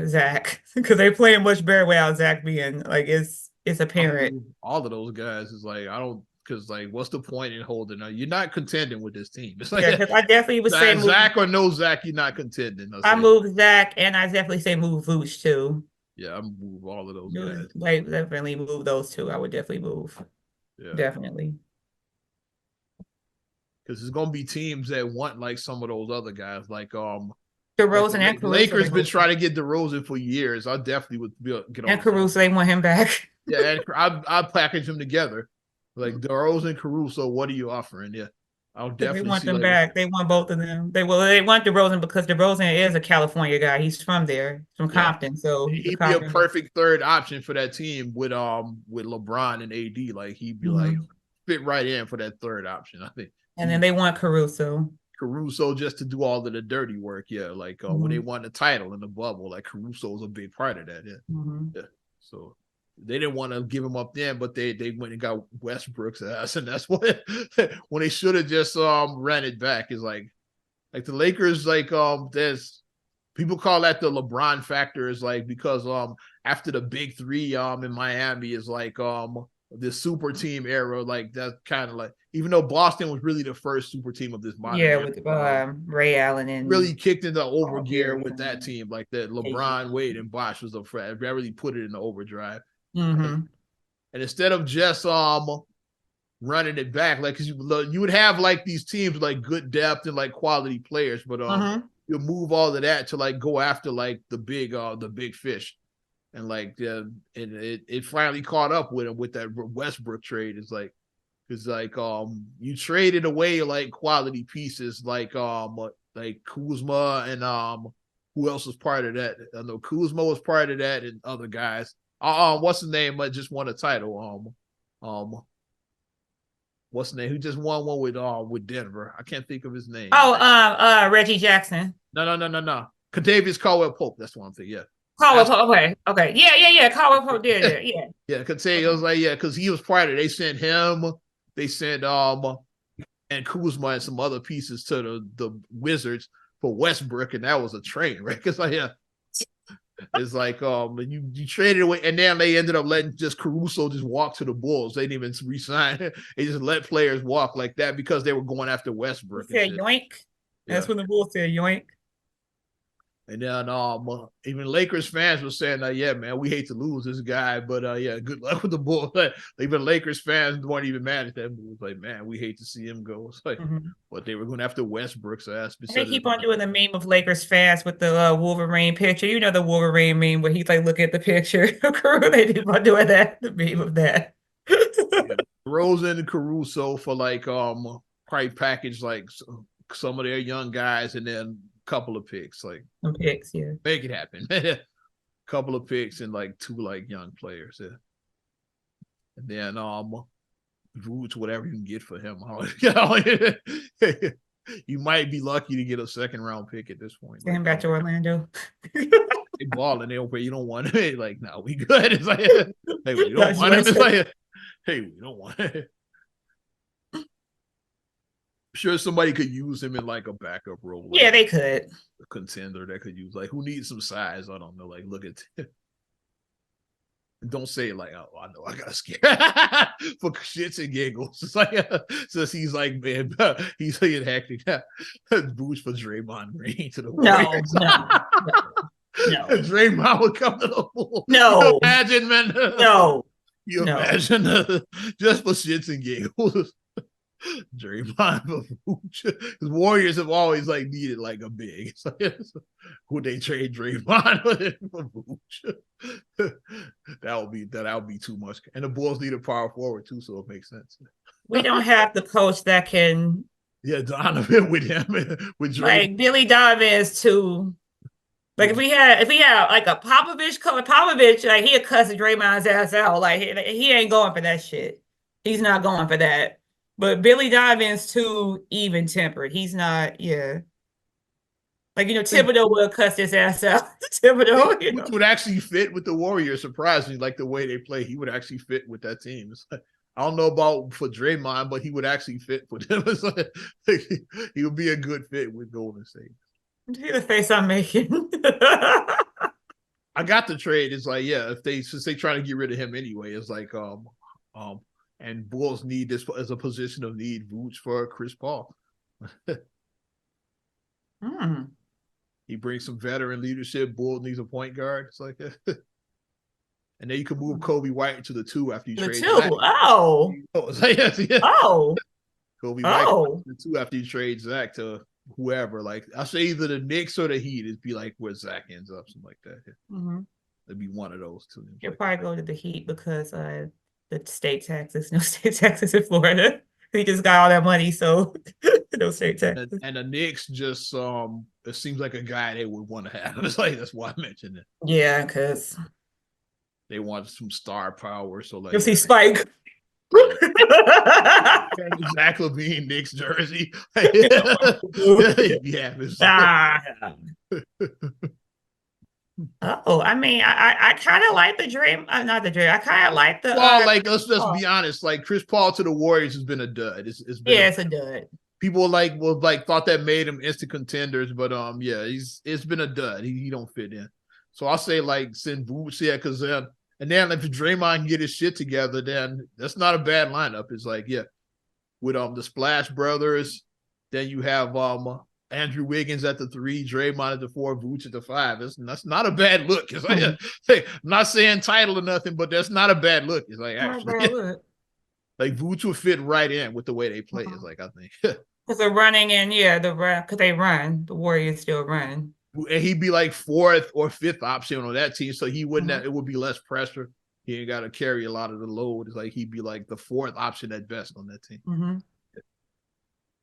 Zach because they're playing much better without Zach being like it's apparent. All of those guys is like I don't because like what's the point in holding? You're not contending with this team. It's like Yeah, because I definitely would say Zach or no Zach, you're not contending. I move Zach, and I definitely say move Vooch too. Yeah, I move all of those guys. Like definitely move those 2. I would definitely move. Yeah, definitely. Because there's gonna be teams that want like some of those other guys, like DeRozan and Caruso. Lakers been trying to get DeRozan for years. I definitely would get on. And Caruso, they want him back. Yeah, and I package them together. Like DeRozan and Caruso, what are you offering? Yeah, I'll definitely they want them back. They want both of them. They want DeRozan because DeRozan is a California guy. He's from there, from Compton. So he'd be a perfect third option for that team with LeBron and AD. Like he'd be like fit right in for that third option, I think. And then they want Caruso just to do all of the dirty work. Yeah, like when they won the title in the bubble, like Caruso was a big part of that. Yeah, yeah. So they didn't want to give him up then, but they went and got Westbrook's ass, and that's what when they should have just ran it back. Is like the Lakers, like there's people call that the LeBron factor, is like because after the big 3 in Miami is like the super team era, like that's kind of like even though Boston was really the first super team of this modern era, with Ray Allen and really kicked into over gear with that team, like that LeBron, Wade, and Bosh was a friend. That really put it in the overdrive. And instead of just running it back, like because you would have like these teams with like good depth and like quality players, but you move all of that to like go after like the big fish. And like and it finally caught up with him with that Westbrook trade. It's like you traded away like quality pieces like Kuzma and who else was part of that? I know Kuzma was part of that and other guys. What's the name? Just won a title. What's the name? Who just won one with Denver? I can't think of his name. Reggie Jackson. No. Kentavious Caldwell-Pope. That's one thing. Yeah. Okay. Yeah. Caldwell Pope did. Yeah. Yeah, Kentavious was like, because he was part of it. They sent him. They sent and Kuzma and some other pieces to the Wizards for Westbrook, and that was a train, right? Because like, yeah, it's like you traded away, and then they ended up letting just Caruso just walk to the Bulls. They didn't even resign. They just let players walk like that because they were going after Westbrook. He said yoink. That's when the Bulls said yoink. And then even Lakers fans were saying, yeah, man, we hate to lose this guy, but yeah, good luck with the Bulls. Even Lakers fans weren't even mad at them. It was like, man, we hate to see him go. It's like, but they were going after Westbrook's ass. And they keep on doing the meme of Lakers fans with the Wolverine picture. You know the Wolverine meme where he's like, look at the picture. They keep on doing that, the meme of that. Rosen and Caruso for like probably package like some of their young guys and then couple of picks, like some picks, yeah. Make it happen. Couple of picks and like 2 like young players, yeah. And then Vooch, whatever you can get for him. You might be lucky to get a 2nd round pick at this point. Send him back to Orlando. They balling there where you don't want it. Like, no, we good. It's like, hey, we don't want it. It's like, hey, we don't want it. Sure somebody could use him in like a backup role. Yeah, they could. A contender that could use like who needs some size. I don't know. Like look at don't say it like, oh, I know I got scared for shits and giggles. It's like since he's like, man, he's saying hectic boost for Draymond Green to the Warriors. No. No. Draymond would come to the pool. No. You imagine, man. No. You No. imagine just for shits and giggles. Draymond for Vooch. Because Warriors have always like needed like a big. Would they trade Draymond for Vooch? that would be too much. And the Bulls need a power forward too, so it makes sense. We don't have the coach that can. Yeah, Donovan with him with Draymond. Like Billy Donovan is too. Like if we had like a Popovich coach, Popovich, like he'd cuss Draymond's ass out. Like he ain't going for that shit. He's not going for that. But Billy Donovan's too even tempered. He's not, yeah. Like, Thibodeau would cuss his ass out. Thibodeau, Which would actually fit with the Warriors, surprisingly, like the way they play. He would actually fit with that team. Like, I don't know about for Draymond, but he would actually fit with them. He would be a good fit with Golden State. See the face I'm making. I got the trade. It's like, yeah, since they trying to get rid of him anyway, it's like and Bulls need this as a position of need, Vooch for Chris Paul. He brings some veteran leadership. Bulls needs a point guard. It's like, and then you can move Kobe White into the 2 after you trade. The 2. Oh. Yeah. Oh. Kobe White the 2 after you trade Zach to whoever. Like I'll say either the Knicks or the Heat. It'd be like where Zach ends up, something like that. Mm-hmm. It'd be one of those 2. You'll probably go to the Heat because the state taxes, no state taxes in Florida. He just got all that money, so no state taxes. And the Knicks just it seems like a guy they would want to have. It's like that's why I mentioned it. Yeah, because they want some star power. So like you'll see Spike. Zach LaVine Knicks jersey. Yeah. Oh, I mean, I kind of like the dream. Not the dream. I kind of like the. Well, like let's just be honest. Like Chris Paul to the Warriors has been a dud. It's been it's a dud. People thought that made him instant contenders, but yeah, it's been a dud. He don't fit in. So I'll say like send Vooch, yeah, because and then if Draymond can get his shit together, then that's not a bad lineup. It's like with the Splash Brothers, then you have Andrew Wiggins at the 3, Draymond at the 4, Vooch at the 5. That's not a bad look. It's like, I'm not saying title or nothing, but that's not a bad look. It's like actually, like Vooch would fit right in with the way they play. It's like I think because they're running and because they run, the Warriors still run, and he'd be like 4th or 5th option on that team, so he wouldn't. It would be less pressure. He ain't got to carry a lot of the load. It's like he'd be like the 4th option at best on that team. Mm-hmm.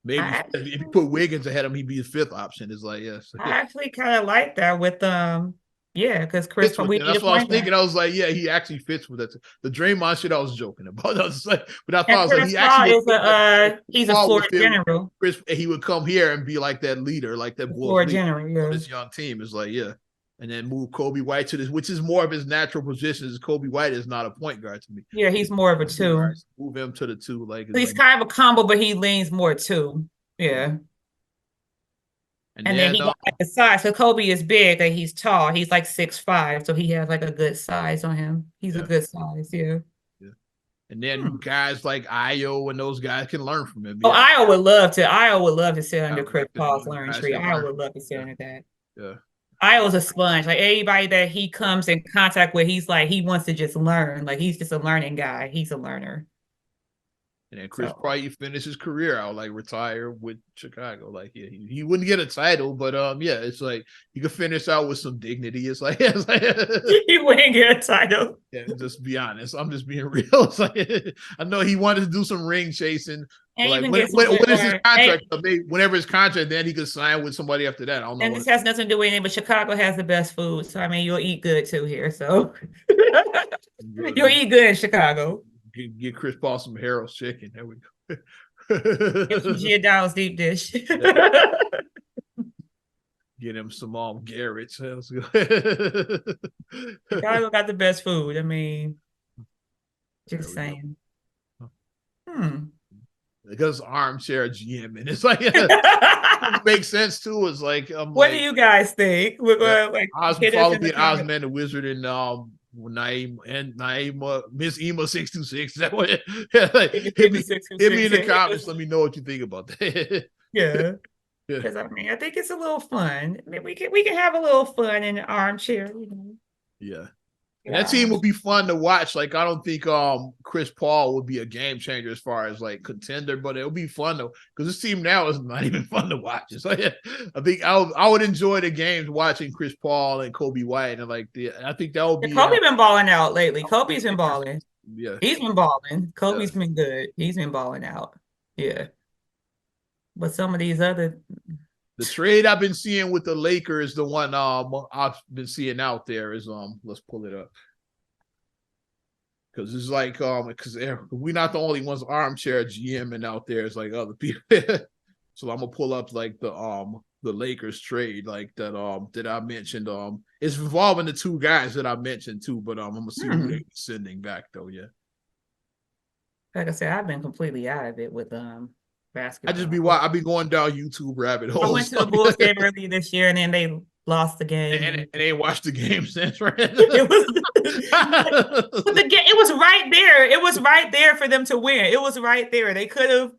Maybe if you put Wiggins ahead of him, he'd be the 5th option. It's like, yes. I actually kind of like that with because Chris. That's what I was thinking. I was like, yeah, he actually fits with that. The Draymond shit I was joking about. I was like, but I thought I was like, he actually he's a floor general. Chris, he would come here and be like that leader, like that floor general, on this young team. It's like, yeah. And then move Kobe White to this, which is more of his natural position. Is Kobe White is not a point guard to me. Yeah, he's more of a 2. Move him to the 2. Like he's kind of a combo, but he leans more 2. Yeah. And then he got like the size. So Kobe is big and he's tall. He's like 6'5", so he has like a good size on him. He's a good size, yeah. And then guys like Ayo and those guys can learn from him. Oh, Ayo would love to sit under Chris Paul's learning tree. Ayo would love to sit under that. Yeah. Io's a sponge. Like everybody that he comes in contact with, he's like, he wants to just learn. Like he's just a learning guy. He's a learner. And then Chris probably finished his career out, like retire with Chicago. Like, yeah, he wouldn't get a title, but yeah, it's like you could finish out with some dignity. It's like he wouldn't get a title. Yeah, just be honest. I'm just being real. It's like, I know he wanted to do some ring chasing. Like, when is his contract? Whenever his contract, then he could sign with somebody after that. I don't know. And this has nothing to do with anything, but Chicago has the best food. So I mean, you'll eat good too here. So you'll eat good in Chicago. Get Chris Paul some Harold's chicken. There we go. Get some Giordano's deep dish. Get him some Garrett's. Chicago got the best food. I mean, just saying. Because armchair GM, and it's like it makes sense too. It's like what do you guys think? Like follow me, Osman the Wizard, and Naima, Miss Ema 626. Is that what? Yeah, like, hit me in the comments. Let me know what you think about that. Yeah. Yeah. Because I mean, I think it's a little fun. I mean, we can have a little fun in the armchair, you know. Yeah. And that team Yeah. would be fun to watch. Like, I don't think Chris Paul would be a game changer as far as like contender, but it would be fun though, because this team now is not even fun to watch. It's like, I think I would enjoy the games watching Chris Paul and Kobe White, and like I think that would be Kobe been balling out lately. Kobe's been balling. yeah. He's been balling. Kobe's Yeah. been good. He's been balling out. Yeah. But some of these other The trade I've been seeing with the Lakers, the one I've been seeing out there is let's pull it up. Because it's like because we're not the only ones armchair GMing out there. It's like other people. So I'm gonna pull up like the Lakers trade like that I mentioned. It's involving the two guys that I mentioned too, but I'm gonna see who they're sending back though. Yeah. like I said, I've been completely out of it with basketball. I've been going down YouTube rabbit holes. I went to the Bulls game early this year and then they lost the game. and ain't watched the game since, right? It was but the game, it was right there. It was right there for them to win. It was right there. They could have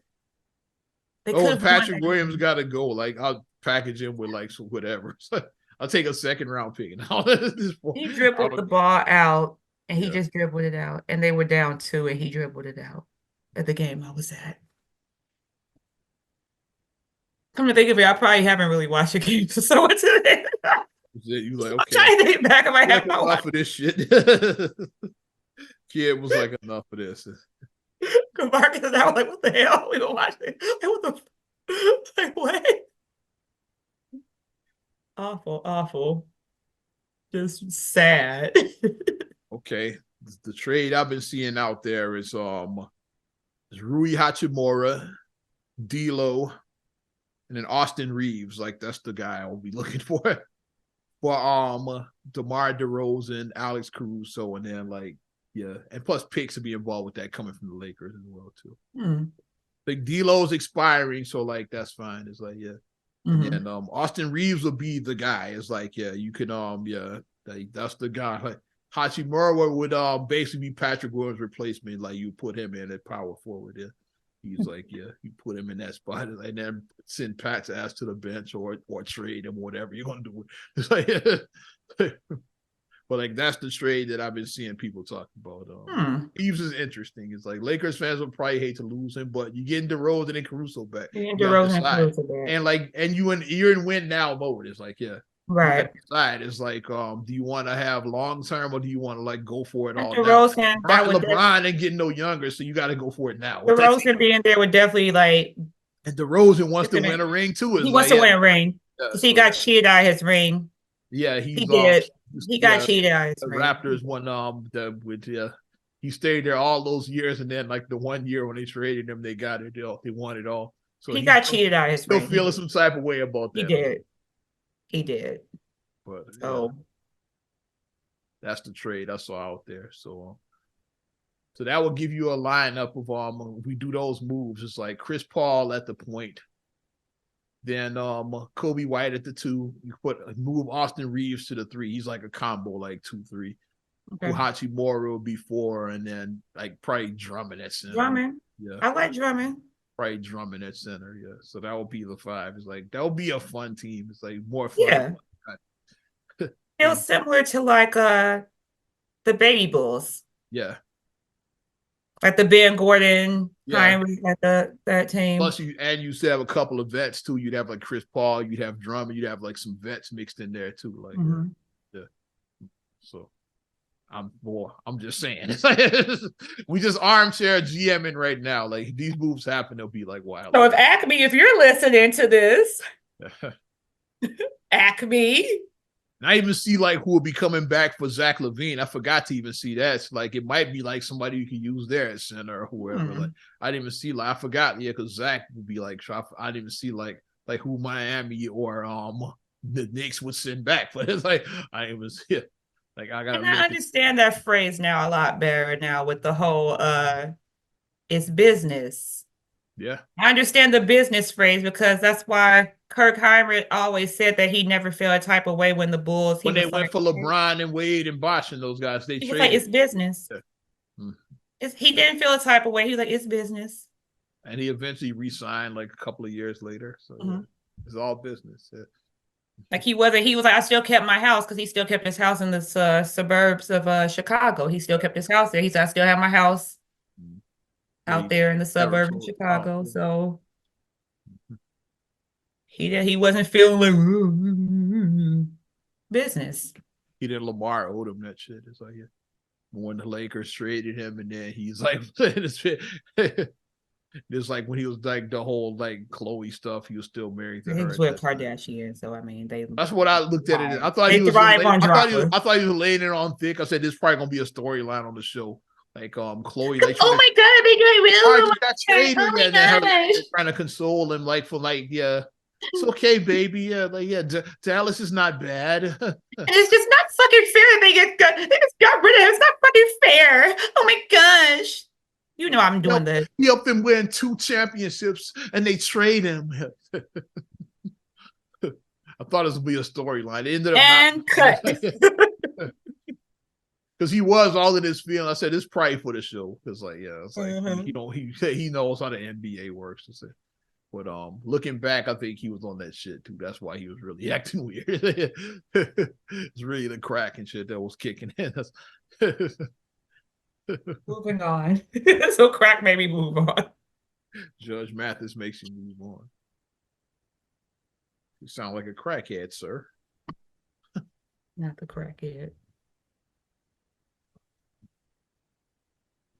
Patrick Williams got to go. Like, I'll package him with like so whatever. So I'll take a second round pick. He dribbled the ball out and he just dribbled it out. And they were down 2 and he dribbled it out at the game I was at. Come to think of it, I probably haven't really watched a game so what's it? You like, okay. I'm trying to think back if I have not enough of this shit. Kid was like, enough of this. Marcus and I was like, what the hell? We gonna watch it. Like, what the like what? Awful. Just sad. Okay. The trade I've been seeing out there is Rui Hachimura, D'Lo, and then Austin Reeves. Like, that's the guy I'll be looking for. For DeMar DeRozan, Alex Caruso, and then like, yeah, and plus picks to be involved with that coming from the Lakers as well too. Like, D'Lo's expiring, so like that's fine. It's like, yeah. And Austin Reeves will be the guy. It's like, yeah, you can that's the guy. Like, Hachimura would basically be Patrick Williams' replacement. Like, you put him in at power forward. Yeah. He's like, yeah, you put him in that spot and then send Pat's ass to the bench or trade him, whatever you're gonna do. It's like, but like, that's the trade that I've been seeing people talking about. Reeves is interesting. It's like Lakers fans would probably hate to lose him, but you getting DeRozan and Caruso back. And like, and you're in win now mode. It's like, yeah. Right. It's like, do you want to have long term or do you want to like go for it all? DeRozan, LeBron ain't getting no younger, so you got to go for it now. DeRozan being there would definitely like. And DeRozan wants to win a ring too. He wants to win a ring. He got cheated out of his ring. Yeah, he did. He got cheated out of his ring. Raptors won he stayed there all those years, and then like the 1 year when they traded him, they got it. They won it all. So he got cheated out of his ring. Still feeling some type of way about that. He did. But that's the trade I saw out there. So that will give you a lineup of if we do those moves, it's like Chris Paul at the point, then Kobe White at the 2. You move Austin Reeves to the 3. He's like a combo, like 2-3. Okay. Hachimura will be 4, and then like probably Drummond at center. Yeah, I like Drummond. Probably Drummond at center, yeah. So that will be the 5. It's like that will be a fun team. It's like more fun. Yeah. Feels similar to like the Baby Bulls. Yeah. Like the Ben Gordon, Heinrich, like that team. Plus, you still have a couple of vets too. You'd have like Chris Paul, you'd have Drummond, you'd have like some vets mixed in there too. Like, yeah. So I'm just saying. We just armchair GMing right now. Like, these moves happen, they'll be like wild. So if you're listening to this, Acme. And I even see like who will be coming back for Zach LaVine. I forgot to even see that. It's like it might be like somebody you can use there at center or whoever. Like, I didn't even see like I forgot, because Zach would be like I didn't even see like who Miami or the Knicks would send back. But it's like I didn't even see it. Like, I understand that phrase now a lot better now with the whole it's business. Yeah. I understand the business phrase because that's why Kirk Heinrich always said that he never felt a type of way when the Bulls. When they went for LeBron and Wade and Bosh and those guys, they traded. Like, it's business. Yeah. He didn't feel a type of way. He was like, it's business. And he eventually re-signed like a couple of years later. So It's all business. Yeah. Like he was like, I still kept my house because he still kept his house in the suburbs of Chicago. He still kept his house there. He said, I still have my house Yeah, out there in the never suburbs of sold the house. Chicago. So he wasn't feeling like business. He did Lamar owed him that shit. It's like, yeah. When the Lakers traded him, and then he's like, it's like when he was like the whole like Chloe stuff, he was still married to He her was at with that time. Kardashian, so I mean That's what I looked at it. I thought they he was. thrive on drama. I thought he was laying it on thick. I said this is probably gonna be a storyline on the show. Like Chloe, like Oh my god, they I doing got traded, oh my and then her gosh. trying to console him, like for like, yeah, it's okay, baby. Yeah, like yeah, Dallas is not bad. And it's just not fucking fair that they just got rid of him. It's not fucking fair. Oh my gosh. You know I'm doing this. He helped them win 2 championships, and they trade him. I thought this would be a storyline. It ended up and cut. Because he was all in his feeling. I said it's probably for the show. Because like, yeah, it's like he knows how the NBA works. But looking back, I think he was on that shit too. That's why he was really acting weird. It's really the crack and shit that was kicking in. Moving on. So crack made me move on. Judge Mathis makes you move on. You sound like a crackhead, sir. Not the crackhead.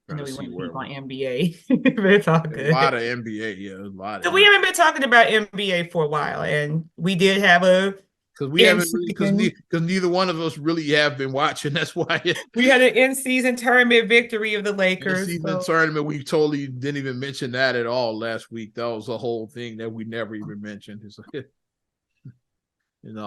I know we want to keep on NBA. It's all good. A lot of NBA, yeah. A lot. So we haven't been talking about NBA for a while, and we did have a because we haven't because neither one of us really have been watching. That's why we had an in-season tournament victory of the Lakers. In-season tournament, we totally didn't even mention that at all last week. That was a whole thing that we never even mentioned. It's like, and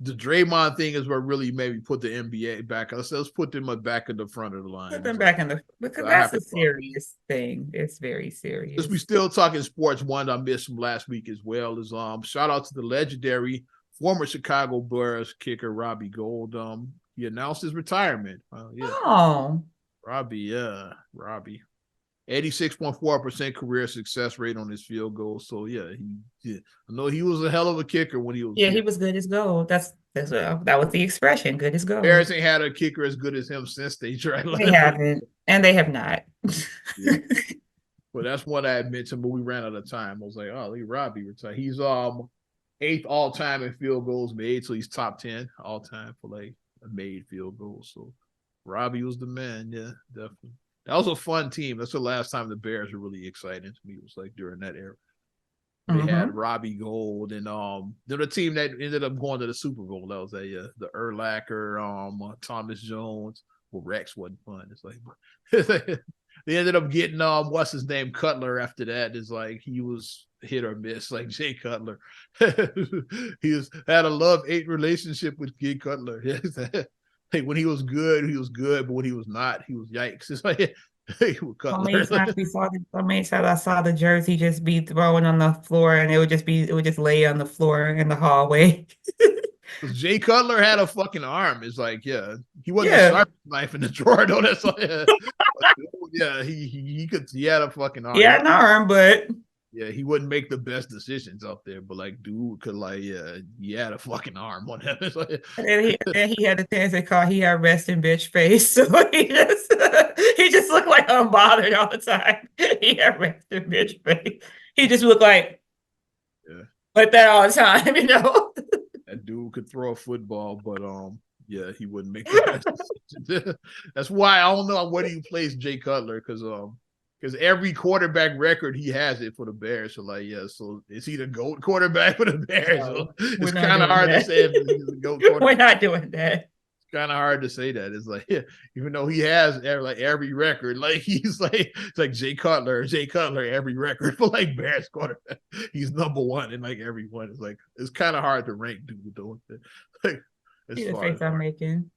the Draymond thing is what really maybe put the NBA back. Let's put them back in the front of the line. Put them back in the because that's a serious thing. It's very serious. Because we still talking sports. One I missed from last week as well is shout out to the legendary former Chicago Bears kicker Robbie Gould. He announced his retirement. Yeah. Oh, Robbie, 86.4% career success rate on his field goal. So yeah, I know he was a hell of a kicker when he was. Yeah, he was good as gold. That was the expression, good as gold. Bears ain't had a kicker as good as him since they tried. They haven't, and they have not. Yeah. Well, that's what I had mentioned, but we ran out of time. I was like, oh, Robbie retired. He's 8th all time in field goals made, so he's top 10 all time for like made field goals. So Robbie was the man. Yeah, definitely. That was a fun team. That's the last time the Bears were really exciting to me. It was like during that era. They had Robbie Gould and the team that ended up going to the Super Bowl. That was the Urlacher, Thomas Jones. Well, Rex wasn't fun. It's like they ended up getting what's his name, Cutler after that. It's like he was hit or miss, like Jay Cutler. He had a love-hate relationship with Jay Cutler. Hey, when he was good, but when he was not, he was yikes. It's like he would cut. How many times I saw the jersey just be thrown on the floor, and it would just lay on the floor in the hallway. Jay Cutler had a fucking arm. It's like, yeah, he wasn't a sharp knife in the drawer though. That's like, yeah, he had a fucking arm. Yeah, an arm, but yeah, he wouldn't make the best decisions out there, but like, dude could he had a fucking arm on him. Like, and he had the things they call he had resting bitch face, so he just looked like unbothered all the time. He had resting bitch face. He just looked like that all the time, That dude could throw a football, but yeah, he wouldn't make the best decisions. That's why I don't know where do you place Jay Cutler because every quarterback record he has it for the Bears. So like, yeah, so is he the GOAT quarterback for the Bears? So it's kind of hard to say if he's the GOAT quarterback. We're not doing that. It's kind of hard to say that. It's like, yeah, even though he has every record, like he's like it's like Jay Cutler every record for like Bears quarterback. He's number 1 in like every one. It's like it's kind of hard to rank dude though. Like see the face I'm making.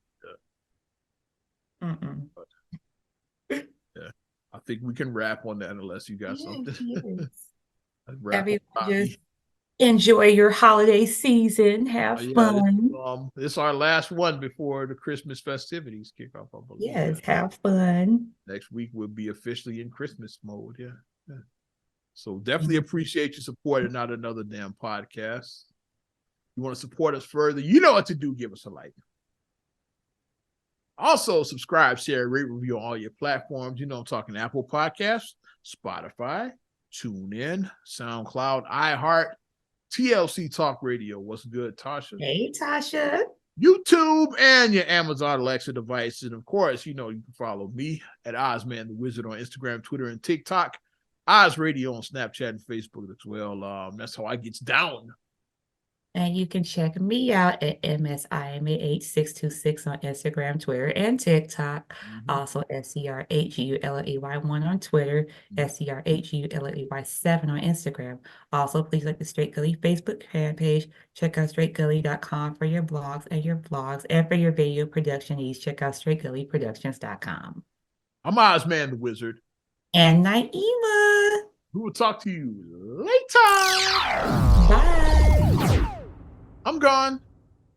Yeah. Yeah. I think we can wrap on that unless you got something. Everyone just enjoy your holiday season. Have fun. It's our last one before the Christmas festivities kick off. I believe. Yes, have fun. Next week we'll be officially in Christmas mode. Yeah. So definitely appreciate your support and not another damn podcast. You want to support us further, you know what to do. Give us a like. Also, subscribe, share, rate, review on all your platforms. You know I'm talking Apple Podcasts, Spotify, TuneIn, SoundCloud, iHeart, TLC Talk Radio. What's good, Tasha? Hey, Tasha. YouTube and your Amazon Alexa device. And of course, you know, you can follow me at Ozman the Wizard on Instagram, Twitter, and TikTok. Oz Radio on Snapchat and Facebook as well. That's how I gets down. And you can check me out at MSIMA8626 on Instagram, Twitter, and TikTok. Also, SCRHULLEY1 on Twitter, SCRHULLEY7 on Instagram. Also, please like the Straight Gully Facebook fan page. Check out straightgully.com for your blogs and your vlogs. And for your video production needs, check out straightgullyproductions.com. I'm Ozman the Wizard. And Naima. We will talk to you later. Bye. I'm gone.